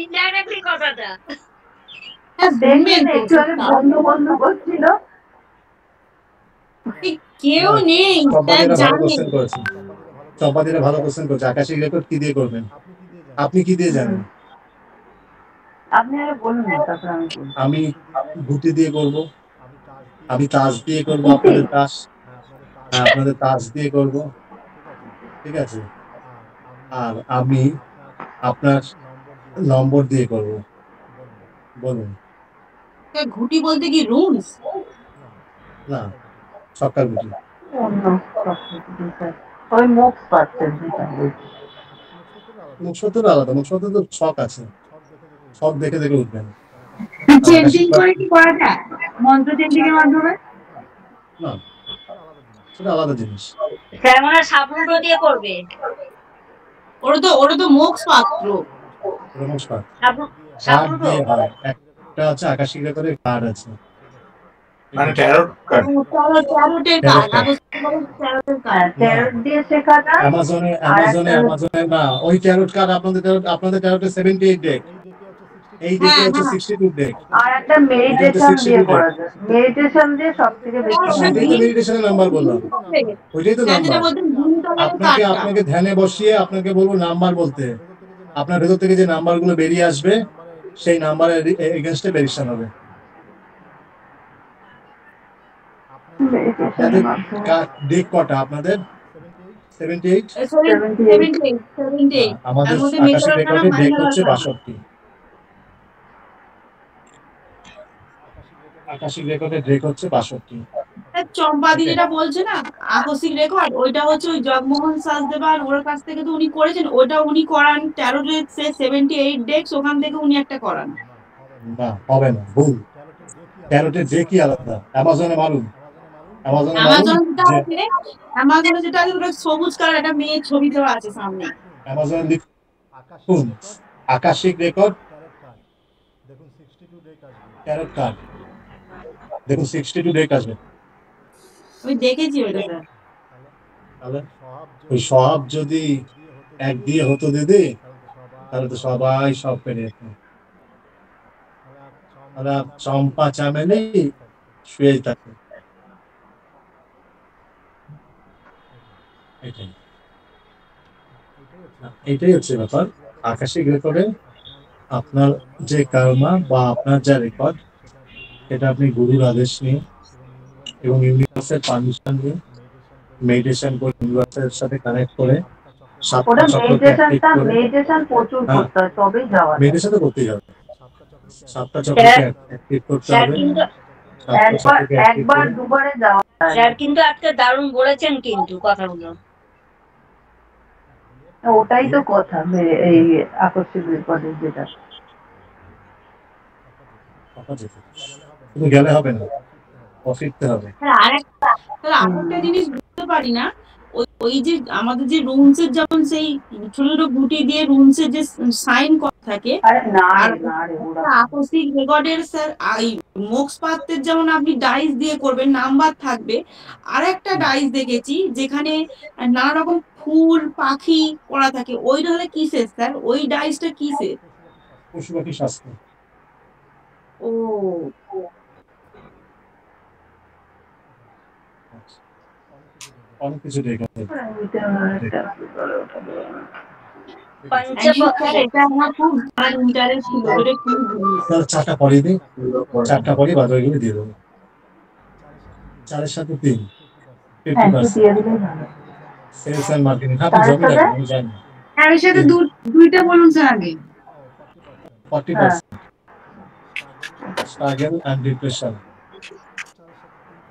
ইনডাইরেক্টলি কথাটা। বন্ধু বন্ধু করছিল, কেউ নেই। চম্পাদিরা ভালো কোশ্চেন করেছে। আকাশিক রেকর্ড কি দিয়ে করবেন? আপনি কি দিয়ে জানেন? আপনি আরে বলুন না, তারপর আমি বলবো। আমি গুটি দিয়ে করব, আমি তাস দিয়ে করব, আপনাদের তাস, আপনাদের তাস দিয়ে করব, ঠিক আছে? আর আমি আপনার নম্বর দিয়ে করব। বলুন। ঘুটি বলতে কি রুলস? না, ছক্কার গুটি। ওই মুখ পাচ্ছেন, মুখসত্তর আলাদা, মুখসত্তর তো ছক আছে, ছক দেখে দেখে উঠবেন। চেঞ্জিং করে কি করা যায় মন্ত্র চেঞ্জিং এর মাধ্যমে? না, সেটা আলাদা জিনিস। স্যার মনে হয় সাবুন দিয়ে করবে। ওটা তো মোক্স পাত্র। নমস্কার। সাবুন দিয়ে হয়। একটা আছে আকাশিক রেকর্ডের কার্ড আছে, মানে ট্যারট কার্ড। ট্যারোটের কার্ড, ট্যারট দিয়ে শেখা যায়। অ্যামাজনে না, ওই ট্যারট কার্ড আপনাদের ট্যারটে 78 ডেক, এই ডেকে হচ্ছে 62 ডেক। আর একটা মেডিটেশন দিয়ে করা যায়, মেডিটেশন দিয়ে সবথেকে বেশি। সেটাই তো মেডিটেশনের নাম্বার বললাম, ওইটাই তো নাম্বার। আপনাকে ধ্যানে বসিয়ে আপনাকে বলবো নাম্বার বলতে, আপনার ভেতর থেকে যে নাম্বারগুলো বেরিয়ে আসবে সেই নাম্বারের এগেইনস্টে মেডিটেশন হবে। ডেক কটা আপনাদের? 78। আমাদের আকাশিক রেকর্ডে ডেক হচ্ছে 62। আকাশিক রেকর্ডে ডেক হচ্ছে 62। চম্পা দিদিটা বলছে না আকস্মিক রেকর্ড, ওইটা হচ্ছে ওই জগমোহন সাজদেবার ওর কাছ থেকে তো উনি করেছেন, ওটা উনি করান ট্যারোটের 78 ডেক্স, ওখান থেকে উনি একটা করান। না, হবে না, ভুল। ট্যারোটের যে কি আলাদা, অ্যামাজনে মারুন। অ্যামাজনে যেটা আছে ওটা সবুজ কালার, একটা মেয়ের ছবি দেওয়া আছে সামনে। অ্যামাজনে লিখুন আকাশিক রেকর্ড, দেখুন 62 ডেক আসবে, ট্যারট কার্ড দেখুন 62 ডেক আসবে। আমি দেখেছি ওটা স্যার। তাহলে ওই সব যদি এক দিয়ে হতো দিদি, তাহলে তো সবাই সব পেরে যেত। তাহলে চম্পা চামেলি শুয়ে থাকে। এটাই হচ্ছে ব্যাপার। আকাশিক রেকর্ডে আপনার যে কর্মা বা আপনার যা রেকর্ড, এটা আপনি গুরুর আদেশ নিয়ে এবং ইউনিভার্সের পারমিশন নিয়ে মেডিটেশন করে, ইউনিভার্সের সাথে কানেক্ট করে, মেডিটেশন প্রচুর করতে হয় তবেই যাওয়া যায়। মেডিটেশন তো করতেই হবে, 7টা চক্রকে অ্যাক্টিভ করতে হবে। একবার দুবারে যাওয়া স্যার কিন্তু আজকে দারুণ বলেছেন কিন্তু কথাগুলো। ওটাই তো কথা, এই আকস্মিক বিপদের যেটা। শুধু গেলে হবে না, ফিরতে হবে। তাহলে আরেকটা জিনিস বুঝতে পারি না, ওই যে আমাদের যে রুলস এর যেমন সেই ছোট ছোট গুটি দিয়ে রুলস এর যে সাইন করা থাকে, আরে না আর রে না রে, ওরা আকস্মিক রেকর্ডের স্যার মোক্স পাত্রের যেমন আপনি ডাইস দিয়ে করবেন, নাম্বার থাকবে, আর একটা ডাইস দেখেছি যেখানে নানা রকম ফুল পাখি করা থাকে, ওই তাহলে কিসের স্যার? ওই ডাইসটা কিসের? পশু পাখি স্বাস্থ্য। ও অনেক কিছু দেখা যায়। এটা আমার খুব ইন্টারেস্ট ছিল, ওটা খুব তাহলে চারটা পরে দিই, চারটা পরে বাদ বাকিগুলো দিয়ে দেবো। 4-এর সাথে 3, 50%। দিয়ে দিলেই ভালো। সেলস এন্ড মার্কেটিং, আপনি জমি রাখবেন, আমি জানি। এর সাথে দুইটা বলুন স্যার আগে। 40%। Struggle and depression.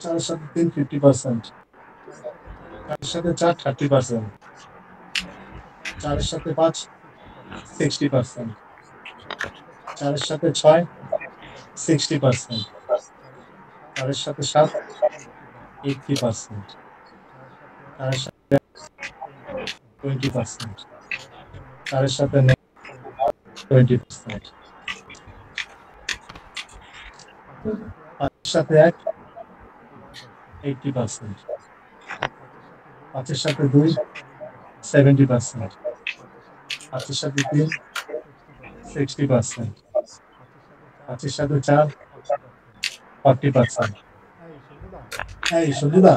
4-এর সাথে 3, 50%। 4-এর সাথে 4, 30%। 4-এর সাথে 5, 60%। 4-এর সাথে 6, 60%। 4-এর সাথে 7, 80%। 4-এর সাথে 20%। 4-এর সাথে 20%। 5-এর সাথে 1, 80%। 5-এর সাথে 2, 70%। 5-এর সাথে 3, 60%। 5-এর সাথে 4, 40%। এই সঞ্জুদা,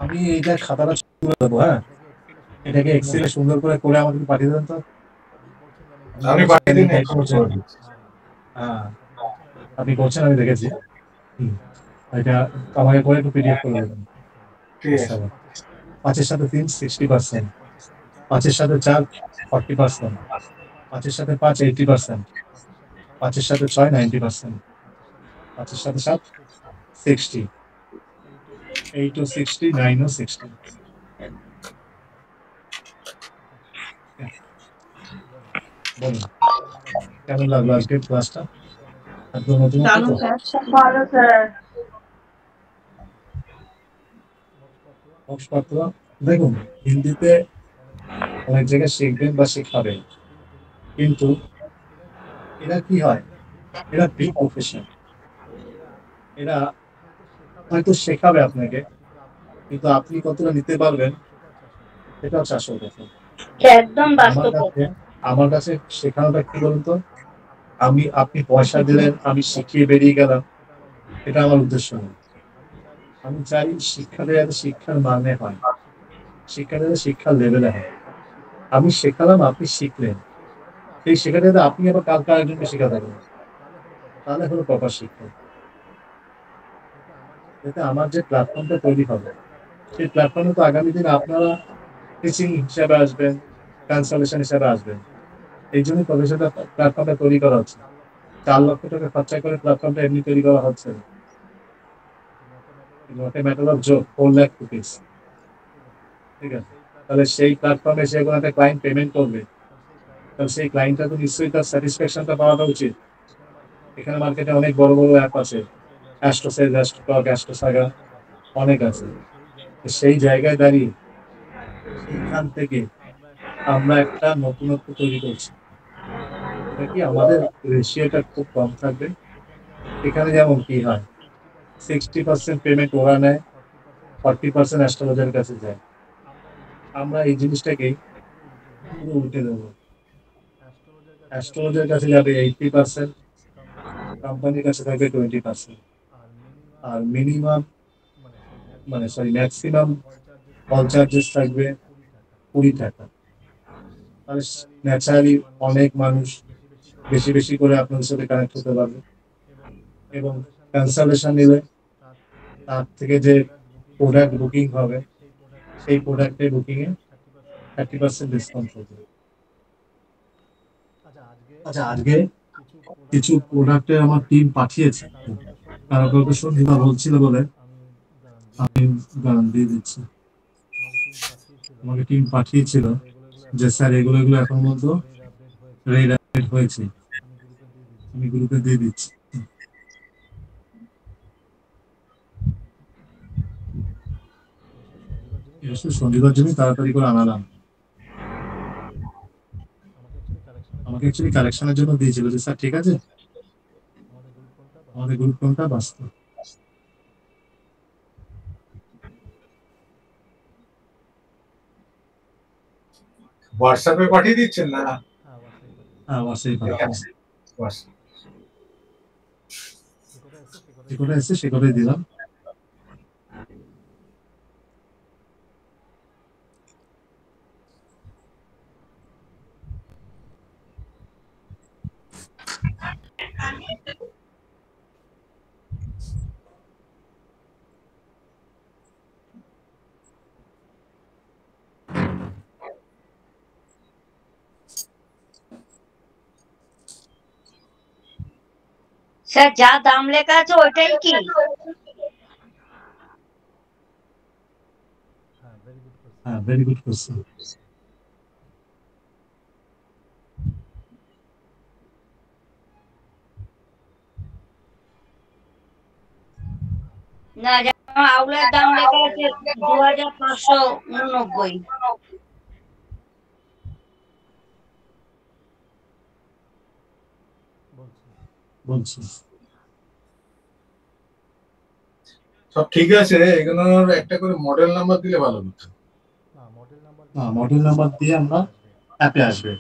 আমি এইটা খাতাটা করে দেবো, হ্যাঁ, এটাকে এক্সেলে সুন্দর করে আমাদেরকে পাঠিয়ে দেন তো। আমি পাঠিয়ে দিন। হ্যাঁ, আপনি করছেন, আমি দেখেছি। এটা আমাকে করে একটু পিডিএফ করে দেবেন। ঠিক আছে। 5-এর সাথে 3, 60%। 5-এর সাথে 4, 40%। 5-এর সাথে 5, 80%। 5-এর সাথে 6, 90%। 5-এর সাথে 7, 60। 8 ও 60, 9 ও 60। বলুন কেমন লাগলো আজকের ক্লাসটা? একদম নতুন তো? ভালো স্যার। পত্র দেখুন, হিন্দিতে অনেক জায়গায় শিখবেন বা শেখাবেন, কিন্তু এরা কি হয়, এরা বিগ প্রফেশন। এরা হয়তো শেখাবে আপনাকে, কিন্তু আপনি কতটা নিতে পারবেন এটা হচ্ছে আসল কথা। একদম বাস্তব কথা। আমার কাছে শেখানোটা কি বলুন তো, আপনি পয়সা দিলেন, আমি শিখিয়ে বেরিয়ে গেলাম, এটা আমার উদ্দেশ্য নয়। আমি চাই শিক্ষাটা যাতে শিক্ষার মানে হয়, শিক্ষাটা যাতে শিক্ষার লেভেলে হয়। আমি শেখালাম, আপনি শিখলেন, এই শেখাটা যাতে আপনি আবার কালকে আরেকজনকে শেখাতে পারেন, তাহলে হলো প্রপার শিক্ষা। যাতে আমার যে প্ল্যাটফর্মটা তৈরি হবে, সেই প্ল্যাটফর্মে তো আগামী দিনে আপনারা টিচিং হিসাবে আসবেন, কনসালটেশন হিসাবে আসবেন। এই জন্য প্রফেশনাল প্ল্যাটফর্মটা তৈরি করা হচ্ছে। 4 লক্ষ টাকা খরচা করে প্ল্যাটফর্মটা এমনি তৈরি করা হচ্ছে না। Matter of joke 4 lakh rupees, ঠিক আছে? তাহলে সেই প্ল্যাটফর্মে সে কোনো একটা ক্লায়েন্ট পেমেন্ট করবে, তাহলে সেই ক্লায়েন্টটা তো নিশ্চয়ই তার স্যাটিসফ্যাকশনটা পাওয়াটা উচিত। এখানে মার্কেটে অনেক বড় বড় অ্যাপ আছে, অ্যাস্ট্রোসেল, অ্যাস্ট্রোটক, অ্যাস্ট্রোসাগা, অনেক আছে। সেই জায়গায় দাঁড়িয়ে সেইখান থেকে আমরা একটা নতুনত্ব তৈরি করছি। এটা কি আমাদের রেশিওটা খুব কম থাকবে। এখানে যেমন কি হয়, 60% পেমেন্ট ওরা নেয়, 40% অ্যাস্ট্রোলজারের কাছে যায়। আমরা এই জিনিসটাকেই পুরো উল্টে দেবো। অ্যাস্ট্রোলজারের কাছে যাবে 80%, কোম্পানির কাছে থাকবে 20%। আর ম্যাক্সিমাম কল চার্জেস থাকবে 20 টাকা। তাহলে ন্যাচারালি অনেক মানুষ বেশি বেশি করে আপনাদের সাথে কানেক্ট হতে পারবে, এবং কনসালটেশন নিলে তার থেকে যে প্রোডাক্ট বুকিং হবে, সেই প্রোডাক্টের বুকিংয়ে 30% ডিসকাউন্ট হবে। আচ্ছা, আজকে কিছু প্রোডাক্টে আমার টিম পাঠিয়েছে, কারো কাউকে সঞ্জীবা বলছিল বলে আমি দিয়ে দিচ্ছি। আমাকে টিম পাঠিয়েছিল যে স্যার এগুলো এগুলো এখন মতো রেড আপডেট হয়েছে, আমি গ্রুপে দিয়ে দিচ্ছি। সঞ্জীবার জন্য তাড়াতাড়ি করে আনালাম। আমাকে অ্যাকচুয়ালি কালেকশনের জন্য দিয়েছিল যে স্যার ঠিক আছে আমাদের গ্রুপ কোনটা বাস্তব। হোয়াটসঅ্যাপে পাঠিয়ে দিচ্ছেন না? হ্যাঁ ওয়াসেই পাঠাচ্ছি। হোয়াটসঅ্যাপ। যে কটা এসছে সে কটাই দিলাম। স্যার যা দাম লেখা আছে ওইটাই কি? হ্যাঁ ভেরি গুড কোশ্চেন। না, যেমন আউলের দাম লেখা আছে 2589। বলছি সব ঠিক আছে, এগুলোর একটা করে মডেল নাম্বার দিলে ভালো হতো। মডেল নাম্বার দিয়ে আমরা অ্যাপে আসবে,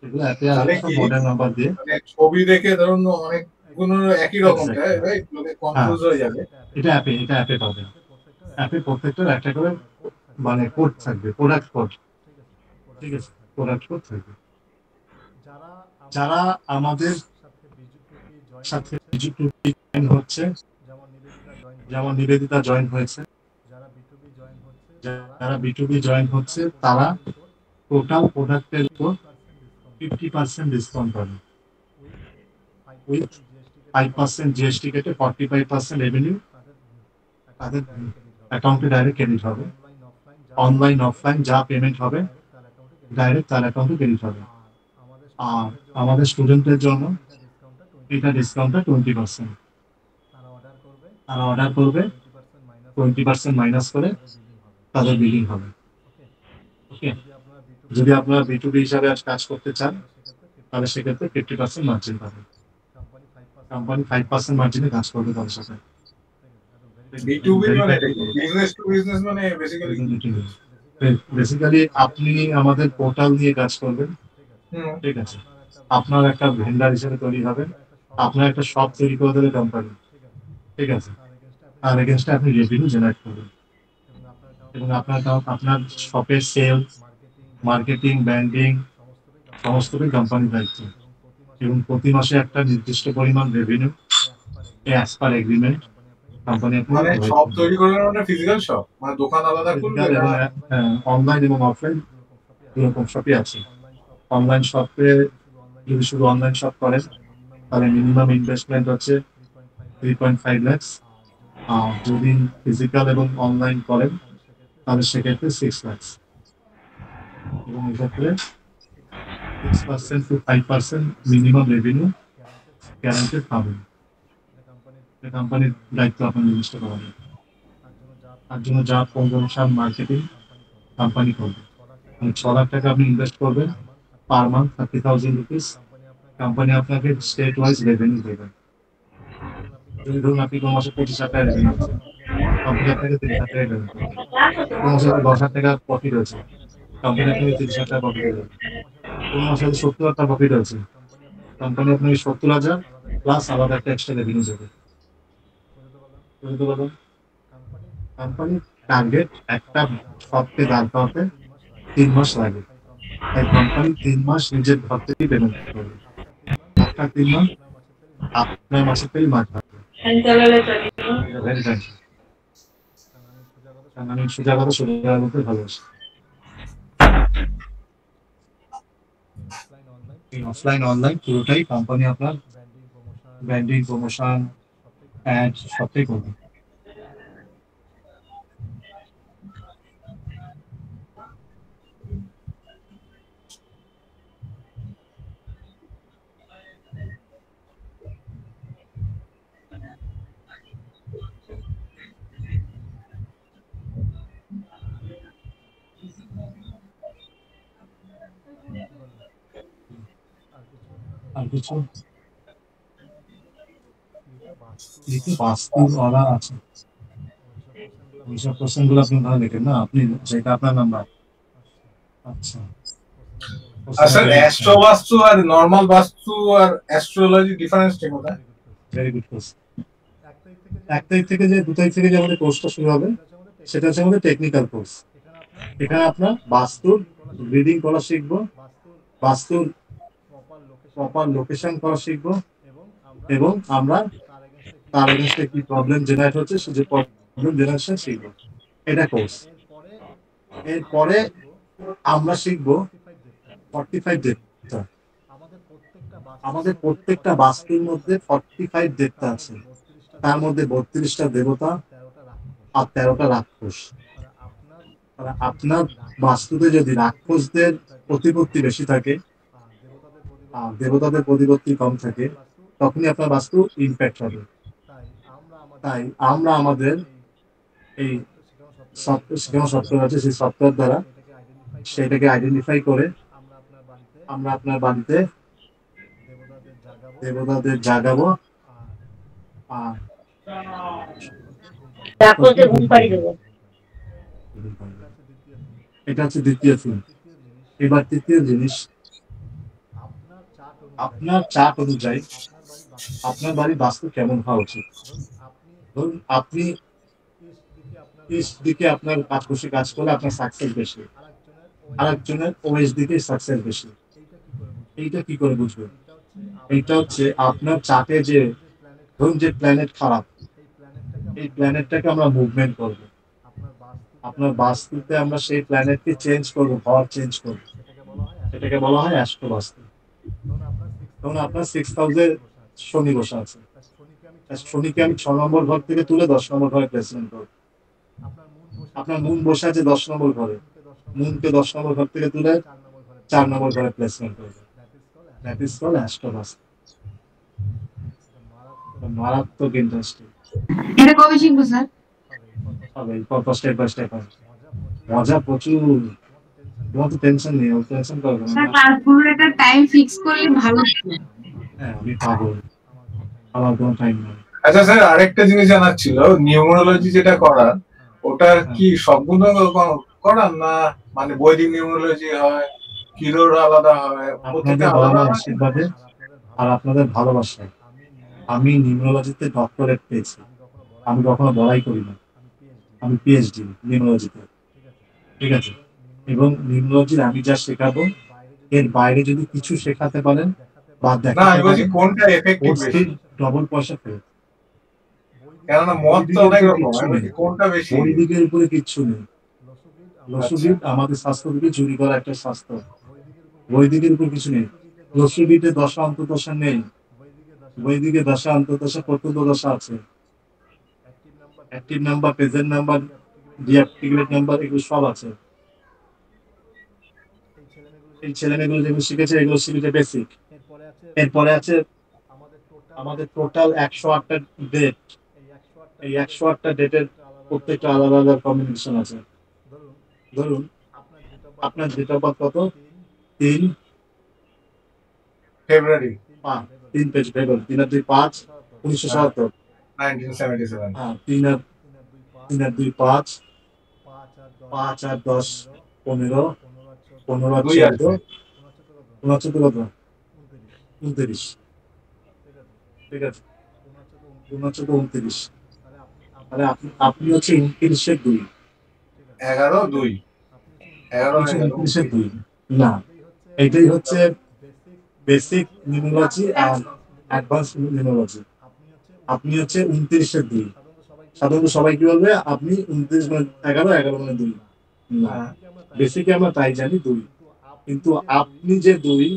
এগুলো অ্যাপে আসবে সব মডেল নাম্বার দিয়ে। মানে ছবি দেখে ধরুন অনেকগুলো একই রকম, রাইট? লোকে কনফিউজ হয়ে যাবে। এটা অ্যাপে পাবে। অ্যাপে প্রত্যেকটার একটা করে মানে কোড থাকবে, প্রোডাক্ট কোড। ঠিক আছে, প্রোডাক্ট কোড থাকবে। যারা আমাদের সাথে জয়েন হচ্ছে, যেমন নিবেদিতা জয়েন হয়েছে, যারা বিটুবি জয়েন হচ্ছে তারা টোটাল প্রোডাক্টের উপর 50% ডিসকাউন্ট পাবে। উইথ 5% জিএসটি কেটে 45% রেভিনিউ তাদের অ্যাকাউন্টে ডাইরেক্ট ক্রেডিট হবে। অনলাইন অফলাইন যা পেমেন্ট হবে ডাইরেক্ট তার অ্যাকাউন্টে ক্রেডিট হবে। আর আমাদের স্টুডেন্টদের জন্য এটা ডিসকাউন্টটা 20%। তারা অর্ডার করবে 20% মাইনাস করে তাদের বিলিং হবে। ওকে, যদি আপনারা বিটুবি হিসাবে আজ কাজ করতে চান তাহলে সেক্ষেত্রে 50% মার্জিন পাবেন। কোম্পানি 5% মার্জিনে কাজ করবে তাদের সাথে। B2B মানে বিজনেস টু বিজনেস মানে বেসিক্যালি আপনি আমাদের পোর্টাল নিয়ে কাজ করবেন, ঠিক আছে। আপনার একটা ভেন্ডার হিসেবে তৈরি হবেন, আপনার একটা শপ তৈরি করে দেবে কোম্পানি, ঠিক আছে। আর এগেনস্টে আপনি রেভিনিউ জেনারেট করবেন এবং আপনার শপের সেল, মার্কেটিং, ব্র্যান্ডিং সমস্তটাই কোম্পানির দায়িত্ব। এবং প্রতি মাসে একটা নির্দিষ্ট পরিমাণ revenue as per agreement company মানে শপ তৈরি করবেন, মানে ফিজিক্যাল শপ, মানে দোকান আলাদা করবে। অনলাইন এবং অফলাইন দুরকম শপই আছে। অনলাইন শপে যদি শুধু অনলাইন শপ করেন তাহলে মিনিমাম ইনভেস্টমেন্ট হচ্ছে 3.5 লাখ। আর যদি ফিজিক্যাল এবং অনলাইন করেন তাহলে সেক্ষেত্রে 6 লাখ। এবং এক্ষেত্রে 6% to 5% মিনিমাম রেভিনিউ গ্যারান্টেড পাবেন। কোম্পানির দায়িত্ব আপনার নির্দিষ্ট করা হবে। তার জন্য যা প্রমোশন মার্কেটিং কোম্পানি করবে। 6 লাখ টাকা আপনি ইনভেস্ট করবেন পার মান্থ 30,000 রুপিস। কোম্পানি আপনাকে স্টেট ওয়াইজ রেভিনিউ দেবে। যদি ধরুন আপনি কোনো মাসে 25,000 টাকা রেভিনিউ হচ্ছে, কোম্পানি আপনাকে 30,000 টাকা রেভিনিউ দেবে। কোনো মাসে 10,000 টাকা প্রফিট হয়েছে, কোম্পানি আপনাকে 30,000 টাকা প্রফিট দেবে। কোনো মাসে 70,000 টাকা প্রফিট হয়েছে, কোম্পানি আপনাকে 70,000 প্লাস আলাদা একটা এক্সট্রা রেভিনিউ দেবে। বুঝতে পারলাম? কোম্পানির টার্গেট একটা শপকে দাঁড় করাতে 3 মাস লাগে, তাই কোম্পানি 3 মাস নিজের ঘর থেকেই পেমেন্ট করবে। আপনার 3 মাস আপনার মাসের থেকেই মাস থাকবে। আমি সোজা বলতে ভালোবাসি। অফলাইন অনলাইন পুরোটাই কোম্পানি আপনার ব্র্যান্ডিং, প্রমোশন, অ্যাড সবটাই করবে। আর কিছু বাস্তু ওরা আছে, ওইসব কোশ্চেন গুলো আপনি ভালো লেখেন না, আপনি যেটা আপনার নাম্বার। আচ্ছা আর স্যার অ্যাস্ট্রো বাস্তু আর নরমাল বাস্তু আর অ্যাস্ট্রোলজি ডিফারেন্সটা কোথায়? Very good question. 1 তারিখ থেকে যে 2 তারিখ থেকে যে আমাদের কোর্সটা শুরু হবে সেটা হচ্ছে আমাদের টেকনিক্যাল কোর্স। এখানে আপনার বাস্তুর রিডিং করা শিখবো, বাস্তুর প্রপার লোকেশন করা শিখবো, এবং আমরা তার এগেনস্টে কি প্রবলেম জেনারেট হচ্ছে সে যে প্রবলেম জেনারেশন শিখবো, এটা কোর্স। এরপরে আমরা শিখবো 45 দেবতা। আমাদের প্রত্যেকটা বাস্তুর মধ্যে 45 দেবতা আছে, তার মধ্যে 32টা দেবতা আর 13টা রাক্ষস। আপনার বাস্তুতে যদি রাক্ষসদের প্রতিপত্তি বেশি থাকে আর দেবতাদের প্রতিপত্তি কম থাকে, তখনই আপনার বাস্তু ইম্প্যাক্ট হবে। তাই আমরা আমাদের এই শেখানো সফটওয়্যার আছে, সেই সফটওয়্যার দ্বারা সেটাকে আইডেন্টিফাই করে আমরা আপনার বাড়িতে দেবতাদের জাগাবো আর এটা হচ্ছে দ্বিতীয় থিম। এবার তৃতীয় জিনিস, আপনার চার্ট অনুযায়ী আপনার বাড়ির বাস্তু কেমন হওয়া উচিত। ধরুন আপনি ইস্ট দিকে আপনার বসে কাজ করলে আপনার সাকসেস বেশি, আর একজনের ওয়েস্ট দিকে সাকসেস বেশি। এইটা কি করে বুঝবেন? এইটা হচ্ছে আপনার চার্টে যে ধরুন যে প্ল্যানেট খারাপ, এই প্ল্যানেটটাকে আমরা মুভমেন্ট করব। আপনার বাস্তুতে আমরা সেই প্ল্যানেটকে চেঞ্জ করব, ঘর চেঞ্জ করব, এটাকে বলা হয় অ্যাস্ট্রো বাস্তু। ধরুন আপনার 6th হাউসে শনি বসে আছে, শনিকে আমি 6 নম্বর ঘর থেকে তুলে 10 নম্বর ঘরে প্লেসমেন্ট করব। আপনার মুন বসে আছে 10 নম্বর ঘরে, মুনকে 10 নম্বর ঘর থেকে তুলে 4 নম্বর ঘরে প্লেসমেন্ট করব। দ্যাট ইজ কল্ড অ্যাস্ট্রো বাস্তু। মারাত্মক ইন্টারেস্টিং। এটা কবে শিখবো স্যার? হবে স্টেপ বাই স্টেপ। মজা প্রচুর, তোমার তো টেনশন নেই, ও টেনশন করবে না। স্যার ক্লাসগুলোর একটা টাইম ফিক্স করলে ভালো হতো। হ্যাঁ আমি পাবো, আমার কোনো টাইম নেই। আচ্ছা স্যার, আরেকটা জিনিস জানার ছিল, নিউমারোলজি যেটা করার ওটা কি সবগুলো করান না মানে বৈদিক নিউমারোলজি হয়, কিরোর আলাদা হয়? আপনাদের বাবার আশীর্বাদে আর আপনাদের ভালোবাসায় আমি নিউমারোলজিতে ডক্টরেট পেয়েছি। আমি কখনো বড়াই করি না, আমি পিএইচডি নিউমারোলজিতে, ঠিক আছে। এবং নিউমারোলজির আমি যা শেখাবো এর বাইরে যদি কিছু শেখাতে পারেন বা দেখাতে পারেন, কোনটা এফেক্টিভ বেশি? ডবল পয়সা ফেরত। কেননা মত তো অনেক রকম, কোনটা বেশি? বৈদিকের উপরে কিচ্ছু নেই। লসুবিদ আমাদের স্বাস্থ্যকে চুরি করা একটা স্বাস্থ্য, বৈদিকের উপর কিছু নেই। লসুবিদে দশা অন্তর্দশা নেই, বৈদিকে দশা অন্তর্দশা প্রত্যন্ত দশা আছে। Active number, present number, deactivate number, এগুলো সব আছে। এই ছেলেমেয়েগুলো যেগুলো শিখেছে এগুলো শিখেছে বেসিক। এরপরে আছে আমাদের টোটাল 108টা ডেট। এই 108টা ডেটের প্রত্যেকটা আলাদা আলাদা কম্বিনেশন আছে। ধরুন আপনার ডেট অফ বার্থ কত? 3 ফেব্রুয়ারি 3 ফেব্রুয়ারি 3 আর 2 5 1977। 1977। হ্যাঁ 3 আর 2 5, 5 আর 10 15, 15 আর 14, 29 কত? 29, ঠিক আছে। 29 29, তাহলে আপনি হচ্ছে 29-এর 2। 11-2 29-এর 2 না, এটাই হচ্ছে বেসিক নিউমারোলজি আর অ্যাডভান্স নিউমারোলজি। আপনি হচ্ছে 29-এর 2। সাধারণত সবাই কি বলবে আপনি 29 মানে 11, 11 মানে 2। না, বেসিকে আমরা তাই জানি 2, কিন্তু আপনি যে 2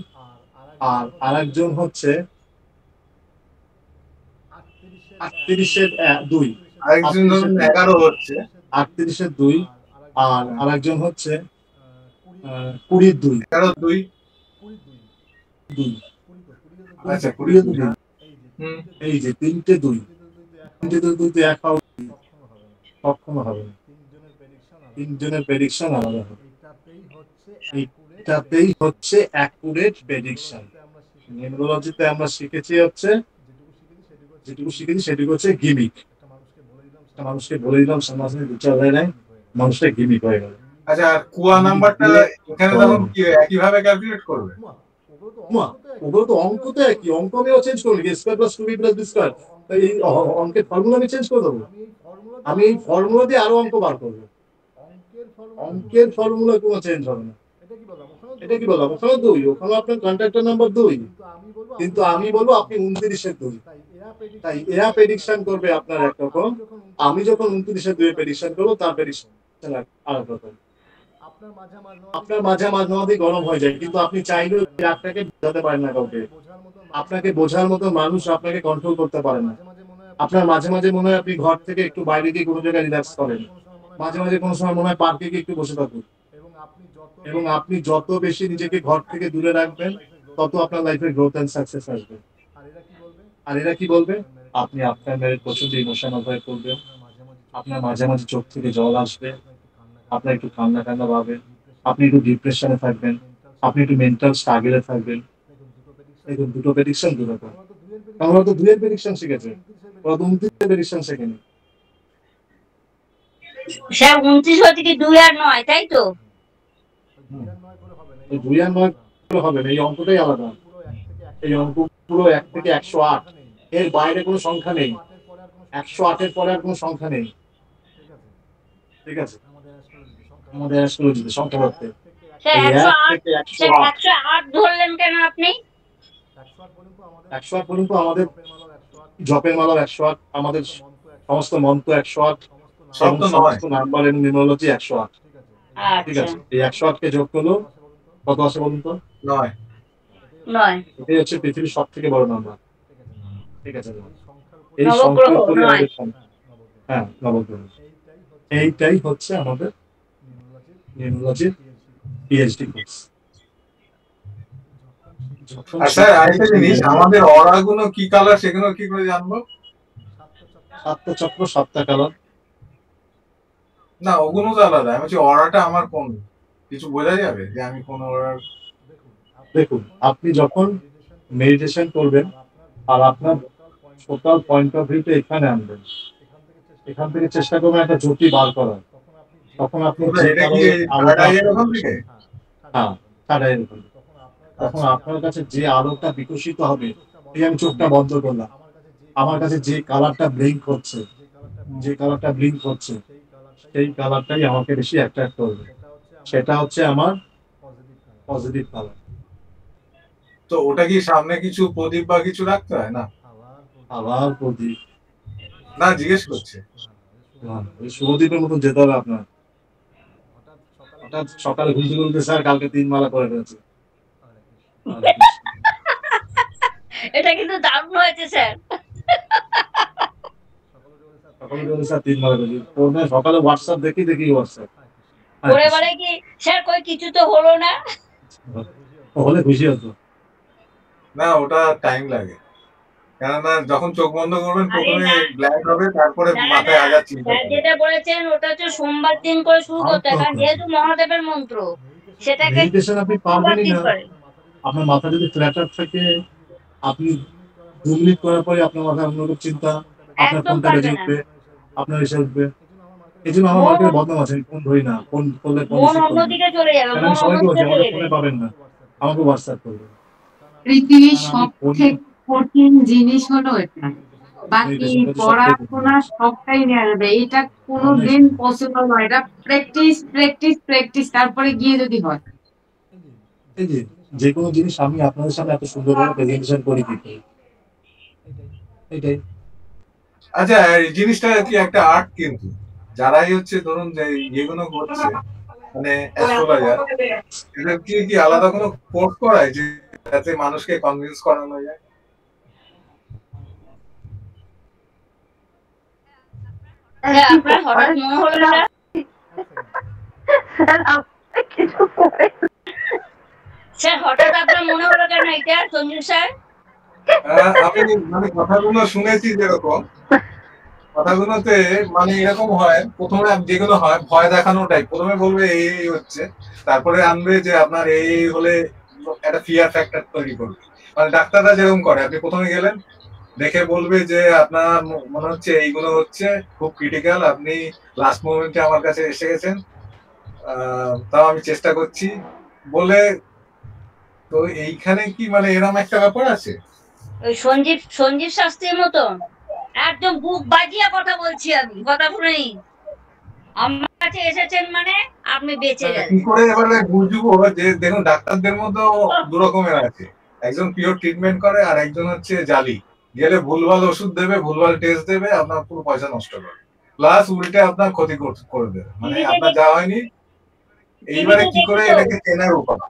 আর আরেকজন হচ্ছে 38-এর 2, আরেকজন ধরুন 11 হচ্ছে 38-এর 2 আর আরেকজন হচ্ছে 20-এর 2। 11-2। 2 আচ্ছা 20-এর 2। 20। এই যে 3টে 2, 3টে 2 তো এক হওয়া কখনো হবে না। 3 জনের প্রেডিকশন আলাদা হবে। এইটাতেই হচ্ছে অ্যাকুরেট প্রেডিকশন। নিউরোলজিতে আমরা শিখেছি হচ্ছে, যেটুকু শিখেছি সেটুকু হচ্ছে গিমিক। একটা মানুষকে বলে দিলাম, সমাজে বিচার হয় নাই, মানুষটা গিমিক হয়ে গেল। আচ্ছা, আর কুয়া নাম্বারটা এখানে তখন কি একইভাবে ক্যালকুলেট করবে? ওগুলো তো অঙ্ক তো একই, অঙ্ক আমিও চেঞ্জ করবো, square plus two B plus B square, এই অঙ্কের ফর্মুলা আমি চেঞ্জ করে দেবো। আমি এই ফর্মুলা দিয়ে আরো অঙ্ক বার করবো। অঙ্কের ফর্মুলা কোনো চেঞ্জ হবে না। এটা কি বললাম, ওখানে 2, ওখানে আপনার কন্ট্রাক্টর নাম্বার 2, কিন্তু আমি বলবো আপনি 29-এর 2। তাই এরা প্রেডিকশন করবে আপনার একরকম, আমি যখন 29-এর 2 প্রেডিকশন করবো তার প্রেডিকশন আরেক রকম। আপনার মাঝে মাঝে গরম হয়ে যায়, কিন্তু আপনি চাইলেও আপনাকে বোঝাতে পারেন না কাউকে। আপনাকে বোঝার মতো মানুষ আপনাকে কন্ট্রোল করতে পারে না। আপনার মাঝে মাঝে মনে হয় আপনি ঘর থেকে একটু বাইরে গিয়ে কোনো জায়গায় রিল্যাক্স করেন, মাঝে মাঝে কোনো সময় মনে হয় পার্কে গিয়ে একটু বসে থাকুন। এবং আপনি যত বেশি নিজেকে ঘর থেকে দূরে রাখবেন, তত আপনার লাইফে গ্রোথ এন্ড সাকসেস আসবে। আর এরা কি বলবে, আপনি আপনার মেয়ের প্রচন্ড ইমোশনাল হয়ে পড়বেন, আপনার মাঝে মাঝে চোখ থেকে জল আসবে, আপনার একটু কান্না কান্না পাবেন, আপনি একটু ডিপ্রেশনে থাকবেন, আপনি একটু মেন্টাল স্ট্রাগলে থাকবেন। দেখুন, দুটো প্রেডিকশন দুরকম। আমরা তো 2-এর প্রেডিকশন শিখেছে, ওরা তো 29-এর প্রেডিকশন শেখেনি। স্যার 29 হচ্ছে কি 2 আর 9, তাই তো? 2 আর 9 হবে না, এই অঙ্কটাই আলাদা। এই অঙ্ক পুরো 1 থেকে 108, এর বাইরে কোনো সংখ্যা নেই। 108-এর পরে আর কোনো সংখ্যা নেই। ঠিক আছে, আমাদের অ্যাস্ট্রোলজিতে সংখ্যা করতে স্যার এই 1 থেকে 108, 108 ধরলেন কেন আপনি? 108 পর্যন্ত আমাদের জপের মালা 108, আমাদের সমস্ত মন্ত্র 108, সব তো নয়। সমস্ত নাম্বার এবং নিউমোলজি 108। ঠিক আচ্ছা, আছে, এই 108 কে যোগ করলো কত আসে বলুন তো? 9। 9 এটাই হচ্ছে পৃথিবীর সব থেকে বড় নাম্বার। ঠিক আছে, এই নবগ্রহ সংখ্যার উপরে 9। আমাদের সংখ্যা, হ্যাঁ নবগ্রহ। এইটাই হচ্ছে আমাদের নিউমোলজির পিএইচডি কোর্স। আর স্যার আরেকটা জিনিস, আমাদের অরা গুলো কি কালার সেগুলো কি করে জানবো? 7টা চক্র 7টা কালার। না, ওগুলো তো আলাদা। আমি বলছি অরাটা আমার কোন, কিছু বোঝা যাবে যে আমি কোন অরার? দেখুন, আপনি যখন মেডিটেশন করবেন আর আপনার টোটাল পয়েন্ট অফ ভিউটা এখানে আনবেন, এখান থেকে চেষ্টা করবেন একটা জ্যোতি বার করার, তখন আপনি যে এটা কি আলোটা, এরকম থেকে? হ্যাঁ ছাড়াই এরকম, তখন আপনার কাছে যে আলোটা বিকশিত হবে, এই আমি চোখটা বন্ধ করলাম, আমার কাছে যে কালারটা ব্লিঙ্ক হচ্ছে, যে কালারটা ব্লিঙ্ক হচ্ছে, সেই কালারটাই আমাকে বেশি অ্যাট্রাক্ট করবে। সেটা হচ্ছে আমার পজিটিভ কালার। তো ওটা কি সামনে কিছু প্রদীপ বা কিছু রাখতে হয়? না, আবার প্রদীপ না জিজ্ঞেস করছে। ওই শুভদীপের মতন যেতে হবে আপনার। হঠাৎ সকালে ঘুম থেকে উঠতে, স্যার কালকে 3 মালা করে ফেলেছে। এটা কিন্তু দারুণ হয়েছে স্যার। সকালে বলে স্যার 3 মালা করেছি, ফোনে সকালে হোয়াটসঅ্যাপ দেখি হোয়াটসঅ্যাপ পরে বলে কি স্যার কই কিছু তো হলো না। হলে খুশি হতো। না, ওটা টাইম লাগে, কেননা যখন চোখ বন্ধ করবেন আরে প্রথমে না, ব্ল্যাক হবে, তারপরে না, মাথায় না, হাজার চিন্তা স্যার হবে। যেটা বলেছেন ওটা হচ্ছে সোমবার দিন করে শুরু করতে হয়, কারণ যেহেতু মহাদেবের মন্ত্র সেটাকে মেডিটেশন আপনি সোমবার পারবেনই দিন না। করে। আপনার মাথা যদি ফ্ল্যাটার থাকে, আপনি 2 মিনিট করার পরে আপনার মাথায় অন্যরকম চিন্তা, আপনার একদম ফোনটা বেজে পারবে না। উঠবে, আপনার এসে উঠবে। এই জন্য আমার মন মার্কেটে বদনাম আছে, আমি ফোন ধরি না, ফোন করলে ফোন মন রিসিভ করি না। অন্যদিকে চলে যাবে, কেন মন আমি সবাইকে বলছি অন্যদিকে আমাকে চলে ফোনে যাবে। পাবেন না, আমাকে হোয়াটসঅ্যাপ করবেন। পৃথিবীর কারণ আমি সব ফোন থেকে কঠিন জিনিস হলো এটা, বাকি মেডিটেশন করতে সব থেকে পড়াশোনা সবটাই নেওয়া যাবে, এটা কোনোদিন পসিবল নয়, এটা প্র্যাকটিস প্র্যাকটিস প্র্যাকটিস, তারপরে গিয়ে যদি হয়। এই যে কোনো জিনিস আমি আপনাদের সামনে এত সুন্দরভাবে প্রেজেন্টেশন করি কি করে? এটাই। আচ্ছা, এই জিনিসটা কি একটা আর্ট, কিন্তু যারাই হচ্ছে ধরুন যে ইয়েগুলো করছে মানে অ্যাস্ট্রোলজার, এটা কি আলাদা কোনো কোর্স করায় যে যাতে মানুষকে কনভিন্স করানো যায়? স্যার আপনার হঠাৎ মনে হলো স্যার? স্যার আপনি কিছু করে স্যার হঠাৎ আপনার মনে হলো কেন এটা সঞ্জু স্যার? আমি মানে কথাগুলো শুনেছি, যেরকম কথাগুলোতে মানে এরকম হয়, প্রথমে যেগুলো হয় ভয় দেখানোটাই, প্রথমে বলবে এই হচ্ছে, তারপরে আনবে যে আপনার এই হলে একটা ফিয়ার ফ্যাক্টর তৈরি করবে, মানে ডাক্তাররা যেরকম করে, আপনি প্রথমে গেলেন, দেখে বলবে যে আপনার মনে হচ্ছে এইগুলো হচ্ছে খুব ক্রিটিক্যাল, আপনি লাস্ট মোমেন্টে আমার কাছে এসে গেছেন, তাও আমি চেষ্টা করছি বলে। তো এইখানে কি মানে এরকম একটা ব্যাপার আছে? ওই সঞ্জীব শাস্ত্রীর মতো একদম বুক বাজিয়ে কথা বলছি আমি, কথা শুনেই আমার কাছে এসেছেন মানে আপনি বেঁচে কি গেলেন। করে এবারে বুঝবো যে, দেখুন ডাক্তারদের মধ্যেও দু রকমের আছে, একজন পিওর ট্রিটমেন্ট করে আর একজন হচ্ছে জালি, গেলে ভুলভাল ওষুধ দেবে, ভুলভাল টেস্ট দেবে, আপনার পুরো পয়সা নষ্ট করবে, প্লাস উল্টে আপনার ক্ষতি করে দেবে, মানে টিভিতে আপনার যা হয়নি। এইবারে কি করে এটাকে চেনার উপায়?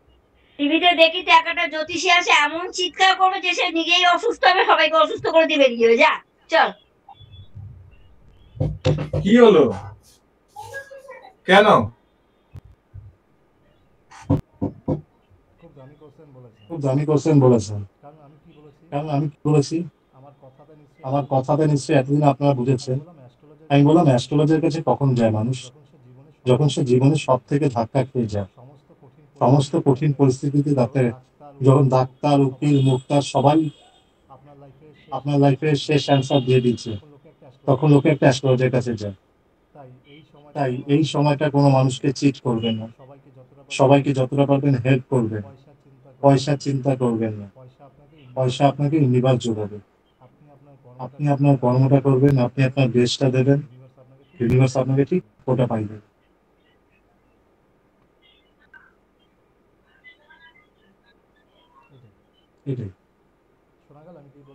টিভিতে দেখি তো একটা জ্যোতিষী আসে, এমন চিৎকার করবে যে সে নিজেই অসুস্থ হবে, সবাইকে অসুস্থ করে দিয়ে বেরিয়ে যাবে। যা চল। কি হলো, কেন? খুব দামি কোশ্চেন বলেছেন। কারণ আমি কি বলেছি? আমার কথাতে নিশ্চয়ই এতদিন আপনারা বুঝেছেন। আমি বললাম অ্যাস্ট্রোলজার কাছে কখন যায় মানুষ? যখন সে জীবনে সব থেকে ধাক্কা খেয়ে যায়, সমস্ত কঠিন পরিস্থিতিতে তাতে, যখন ডাক্তার, উকিল, মুক্তার সবাই আপনার লাইফে শেষ অ্যান্সার দিয়ে দিচ্ছে, তখন লোকে একটা অ্যাস্ট্রোলজার কাছে যায়। তাই এই সময়টা কোনো মানুষকে চিট করবেন না, সবাইকে যতটা পারবেন হেল্প করবেন, পয়সা চিন্তা করবেন না। পয়সা আপনাকে ইউনিভার্স যোগাবে। আপনি আপনার কর্মটা করবেন, আপনি আপনার বেস্টটা দেবেন, ইউনিভার্স আপনাকে ঠিক ওটা পাইবে। এটাই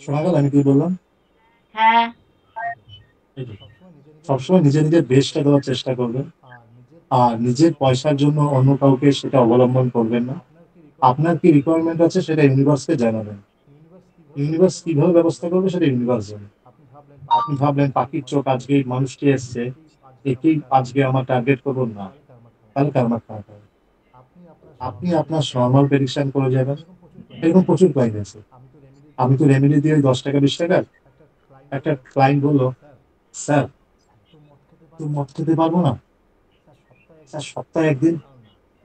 শোনা গেল আমি কি বললাম? হ্যাঁ, সবসময় নিজের বেস্টটা দেওয়ার চেষ্টা করবেন, আর নিজের পয়সার জন্য অন্য কাউকে সেটা অবলম্বন করবেন না। আপনার কি রিকোয়ারমেন্ট আছে সেটা ইউনিভার্সকে জানাবেন। ইউনিভার্স কিভাবে ব্যবস্থা করবে সেটা ইউনিভার্স জানে। আপনি ভাবলেন পাখির চোখ আজকে এই মানুষটি এসছে, একেই আজকে আমার টার্গেট করুন না, কালকে আমার খারাপ হবে। আপনি আপনার নর্মাল প্রেডিকশন করে যাবেন। এরকম প্রচুর ক্লাইন্ট আছে। আমি তো রেমেডি দিয়ে 10 টাকা 20 টাকা, একটা ক্লায়েন্ট বললো, স্যার তো মদ খেতে পারবো না স্যার, সপ্তাহে একদিন।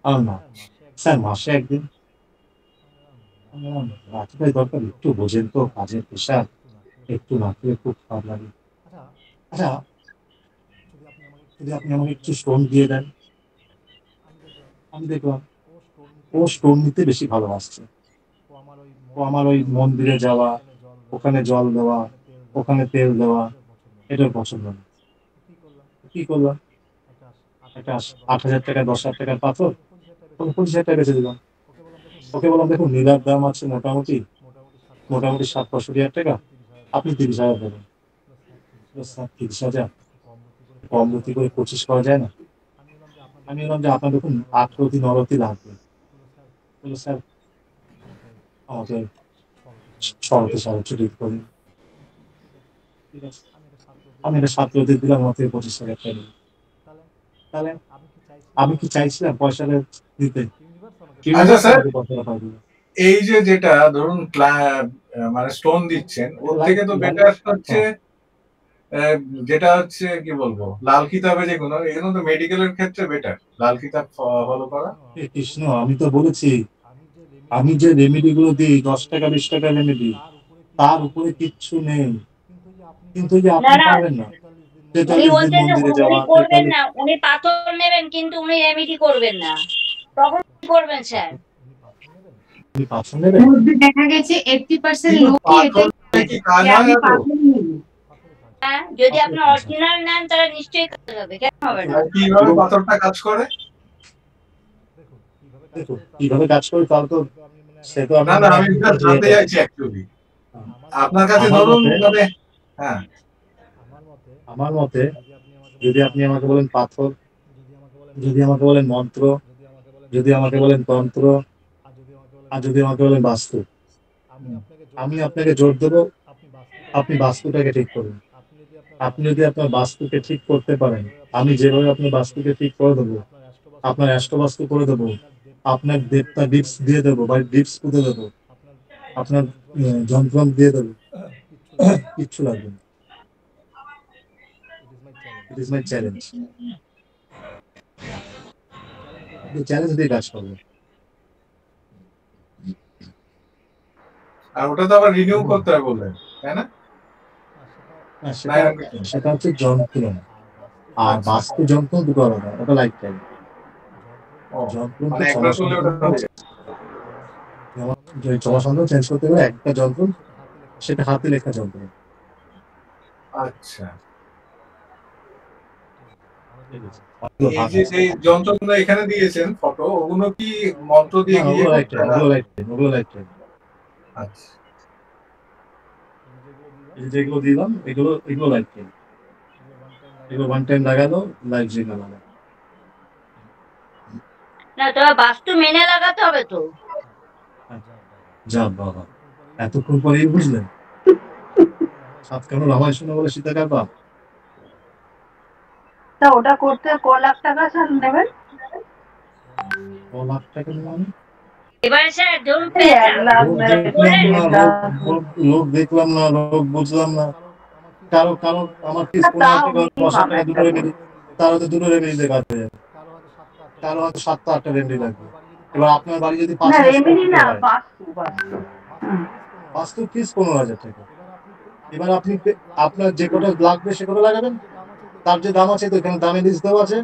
আর না স্যার, মাসে একদিন। রাত্রিটাই দরকার, একটু বোঝেন তো, কাজের পেশার, একটু না খেলে খুব খারাপ লাগে। আচ্ছা, যদি আপনি আমাকে একটু স্টোন দিয়ে দেন। আমি দেখলাম ও স্টোন নিতে বেশি ভালোবাসছে। ও আমার ওই মন্দিরে যাওয়া, ওখানে জল দেওয়া, ওখানে তেল দেওয়া, এটার পছন্দ না। কি করলাম? একটা 8,000 টাকা 10,000 টাকার পাথর 25,000 টাকা বেঁচে দিলাম। ওকে বললাম, দেখুন নীলার দাম আছে মোটামুটি 7-65,000 টাকা, আপনি 30,000 দেবেন। 30,000 কম রতি করে 25 করা যায় না? আমি বললাম যে আপনার দেখুন 8 রতি 9 রতি লাগবে। বললো, স্যার আমাকে 6 রতি 7 রতি করুন। ঠিক আছে, আমি এটা 7 রতি দিলাম, আমাকে 25,000 টাকা দিল। তাহলে আমি কি চাইছিলাম পয়সাটা দিতে? আচ্ছা স্যার, এই যে যেটা ধরুন মানে স্টোন দিচ্ছেন, ওর থেকে তো বেটার হচ্ছে যেটা হচ্ছে কি বলবো, লাল কিতাবে যেগুলো, এগুলো তো মেডিকেলের ক্ষেত্রে বেটার, লাল কিতাব ফলো করা। কৃষ্ণ, আমি তো বলেছি আমি যে রেমেডি গুলো দিই 10 টাকা 20 টাকা রেমেডি, তার উপরে কিচ্ছু নেই। কিন্তু যে আপনি পারবেন না, উনি বলছেন যে উনি করবেন না, উনি পাথর নেবেন কিন্তু উনি রেমেডি করবেন না, তখন কি করবেন স্যার? উনি পাথর নেবেন? মধ্যে দেখা গেছে 80% লোকই এটাই কি কাজ যে হয় আমি না তো? পাথর নিব। হ্যাঁ, যদি আপনি অরিজিনাল নেন তাহলে নিশ্চয়ই কাজ হবে, কেন হবে না? আর কিভাবে পাথরটা কাজ করে? দেখুন কিভাবে কাজ করে, তাহলে তো সে তো না না, আমি জানতে চাইছি অ্যাকচুয়ালি আপনার কাছে, ধরুন মানে হ্যাঁ, আমার মতে যদি আপনি আমাকে বলেন পাথর, যদি আমাকে বলেন মন্ত্র, যদি আমাকে বলেন তন্ত্র, আর যদি আমাকে বলেন বাস্তু, আমি আপনাকে জোর দেবো আপনি বাস্তুটাকে ঠিক করুন। আপনি যদি আপনার বাস্তুকে ঠিক করতে পারেন, আমি যেভাবে আপনার বাস্তুকে ঠিক করে দেবো, আপনার অ্যাস্ট্রোবাস্তু করে দেবো, আপনার দেবতা ডিপস দিয়ে দেবো বা ডিপস পুঁতে দেবো, আপনার যন্ত্র দিয়ে দেবো, কিচ্ছু লাগবে না। It is my challenge. Challenge দিয়ে কাজ করবো। আর ওটা তো আবার রিনিউ করতে হয় বললেন, তাই না? না, সেটা হচ্ছে যন্ত্র, আর আচ্ছা। বাস্তু যন্ত্র দুটো আলাদা, ওটা লাইফ টাইম। ও, যন্ত্র মানে একবার করলে ওটা চলাচল চেঞ্জ করতে গেলে একটা যন্ত্র, সেটা হাতে লেখা যন্ত্র। আচ্ছা, ঠিক আছে। এই যে যে যন্ত্রগুলো এখানে দিয়েছেন ফটো, ওগুলো কি মন্ত্র দিয়ে না, গিয়ে ওগুলো লাইফ করতে টাইম, হয়? ওগুলো লাইফ টাইম। আচ্ছা, এই যে যেগুলো দিলাম, এগুলো লাইফ টাইম। এগুলো ওয়ান টাইম লাগালো, লাইফ জিঙ্গা লাগালো। না, তোমার বাস্তু মেনে লাগাতে হবে তো। যা বাবা, এতক্ষণ পরেই বুঝলেন? সাত কারণ রামায় শুনে বলে সীতাকার বাপ। তা ওটা করতে ক লাখ টাকা স্যার নেবেন? ও লাখ টাকা দিলাম আমি। এবারে স্যার ধরুন এই পেঁচা 1 লাখ লোক নেবেন, দেখলাম না, 1.5 লাখ। লোক দেখলাম না, লোক বুঝলাম না। কারো আমার ফিস না, 15,000 তাও টাকা, 10,000 minimum টাকা দুটো একটা রেমেডি, তার হয়তো দুটো রেমেডিতে কাজ হয়ে যাবে। কারো হয়তো 7টা 8টা রেমেডি লাগবে। এবার আপনার বাড়ি যদি 5 না, হাজার স্কোয়ার রেমেডি ফিটে না, হয়, বাস্তু। হুম। বাস্তু ফিস 15,000 টাকা। এবার আপনি আপনার যে কটা লাগবে সে কটা লাগাবেন, তার যে দাম আছে, তো এখানে দামে লিস্ট দেওয়া আছে,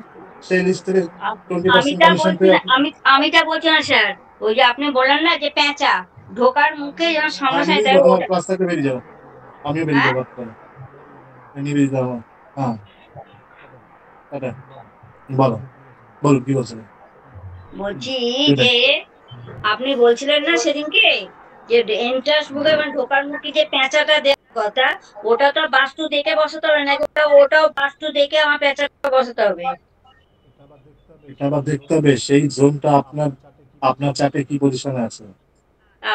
সেই লিস্ট থেকে আমি 20% তা কমিশন বলছি পেয়ে না, আপনি। আমি তা বলছি না স্যার। ওই যে আপনি বললেন না যে পেঁচা ঢোকার মুখে যেন সামনাসামনি নিবেদিত, তাই আমার ওটা। ক্লাস থেকে বেরিয়ে যাও, আমিও বেরিয়ে হ্যাঁ, যাবো আপনার। নিবেদিত আমার। হ্যাঁ, এটা বলো, বলুন কি বলছেন। বলছি যে আপনি বলছিলেন না সেদিনকে যে এন্ট্রান্স মুখে মানে ঢোকার মুখে যে পেঁচাটা দেওয়ার কথা, ওটা তো বাস্তু দেখে বসাতে হবে নাকি? ওটাও বাস্তু দেখে আমার পেঁচাটা বসাতে হবে? এটা আবার দেখতে হবে সেই জোনটা আপনার চার্টে কি পজিশনে আছে।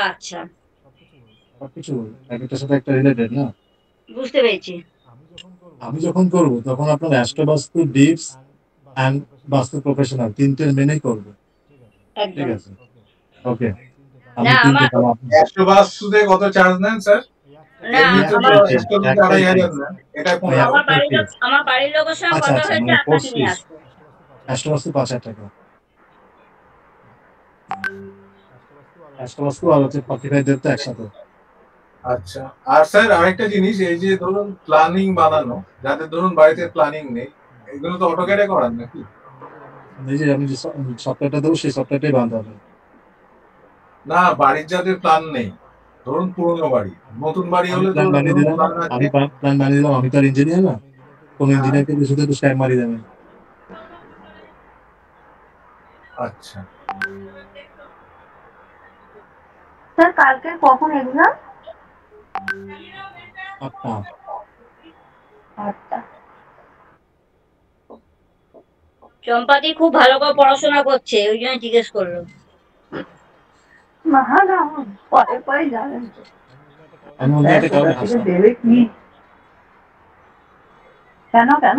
আচ্ছা, সবকিছু এক একটার সাথে একটা রিলেটেড না। বুঝতে পেরেছি। আমি যখন করব তখন আপনার অ্যাস্ট্রো বাস্তু, ডিপস অ্যান্ড বাস্তু প্রফেশনাল তিনটের মেনেই করবো। ঠিক একদম। আছে, ওকে। না আমি তিনটে আমার কালার, 100 বাস্তুতে কত চার্জ নেন স্যার? না এমনিতে তো আমার স্টোরিতে একটাই 2,500 ফিক্স, নেন, এটা ওই 15। একটাই ফিক্স। আমার বাড়ির লোকের সঙ্গে আচ্ছা কথা আচ্ছা, হয়েছে মানে কোর্স আপনাকে নিয়ে ফিস আসবে। অ্যাস্ট্রো বাস্তু 5,000 টাকা, অ্যাস্ট্রো বাস্তু আর হচ্ছে 45 দেব তো একসাথে। আচ্ছা, আর স্যার আরেকটা জিনিস, এই যে ধরুন প্ল্যানিং বানানো, যাদের ধরুন বাড়িতে প্ল্যানিং নেই, এগুলো তো অটোক্যাডে করান নাকি? এই যে আমি যে সফটওয়্যারটা দেবো সেই সফটওয়্যারটাই বানাতে হবে। না, বাড়ির যাদের প্ল্যান নেই, ধরুন পুরনো বাড়ি, নতুন বাড়ি আমি হলে তো প্ল্যান বানিয়ে ধরুন দিলাম, প্ল্যান আছে। প্ল্যান বানিয়ে দিলাম, আমি তো আর ইঞ্জিনিয়ার না। কোনো হ্যাঁ, ইঞ্জিনিয়ারকে দিয়ে শুধু একটু স্ট্যাম্প মারিয়ে দেবেন। আচ্ছা। স্যার কালকে কখন এক্সাম? 8টা। আচ্ছা। চম্পাদি খুব ভালো করে পড়াশোনা করছে, ওই জন্য জিজ্ঞেস করলো। না না, পরে পরে যাবেন তো। আমি ওদের স্যার একটা কোথা কারণে থেকে হাসলাম। দেবে কি? কেন কেন?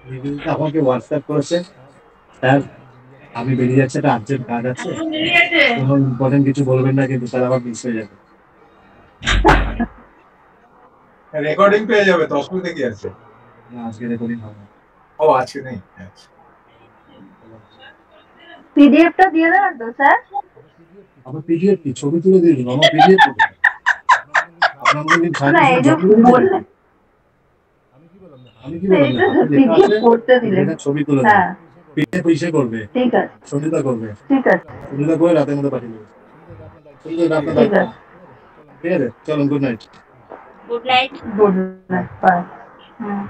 নিবেদিতা আমাকে হোয়াটসঅ্যাপ করেছে, স্যার আমি বেরিয়ে যাচ্ছি, একটা আর্জেন্ট কাজ আছে, কোনো ইম্পর্টেন্ট কিছু বলবেন না কিন্তু স্যার আমার মিস হয়ে যাবে। রেকর্ডিং পেয়ে যাবে তো, অসুবিধা কি আছে? না, আজকে রেকর্ডিং হবে না। ও আজকে নেই, আচ্ছা। পিডিএফটা দিয়ে দেবেন তো স্যার? আমার পিডিএফ কি, ছবি তুলে দিয়ে দিন, আমার পিডিএফ আপনার মনে দিন না, এই যে বললেন, আমি কি বললাম, এই যে হাতে লেখা পিডিএফ আছে, করতে দিলেন। লেখা ছবি তুলে দেবে, হ্যাঁ, পিডিএফ ইসে করবে, ঠিক আছে, সন্ধ্যা করবে, ঠিক আছে, সন্ধ্যা করে রাতের মধ্যে পাঠিয়ে দেবে। সুন্দর, আপনার ঠিক দায়িত্ব। আছে। ঠিক আছে, চলুন, good night. Good night. Good night, bye. Hmm.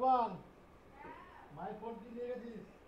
Baban মায়ের ফোন কি নিয়ে গেছিস?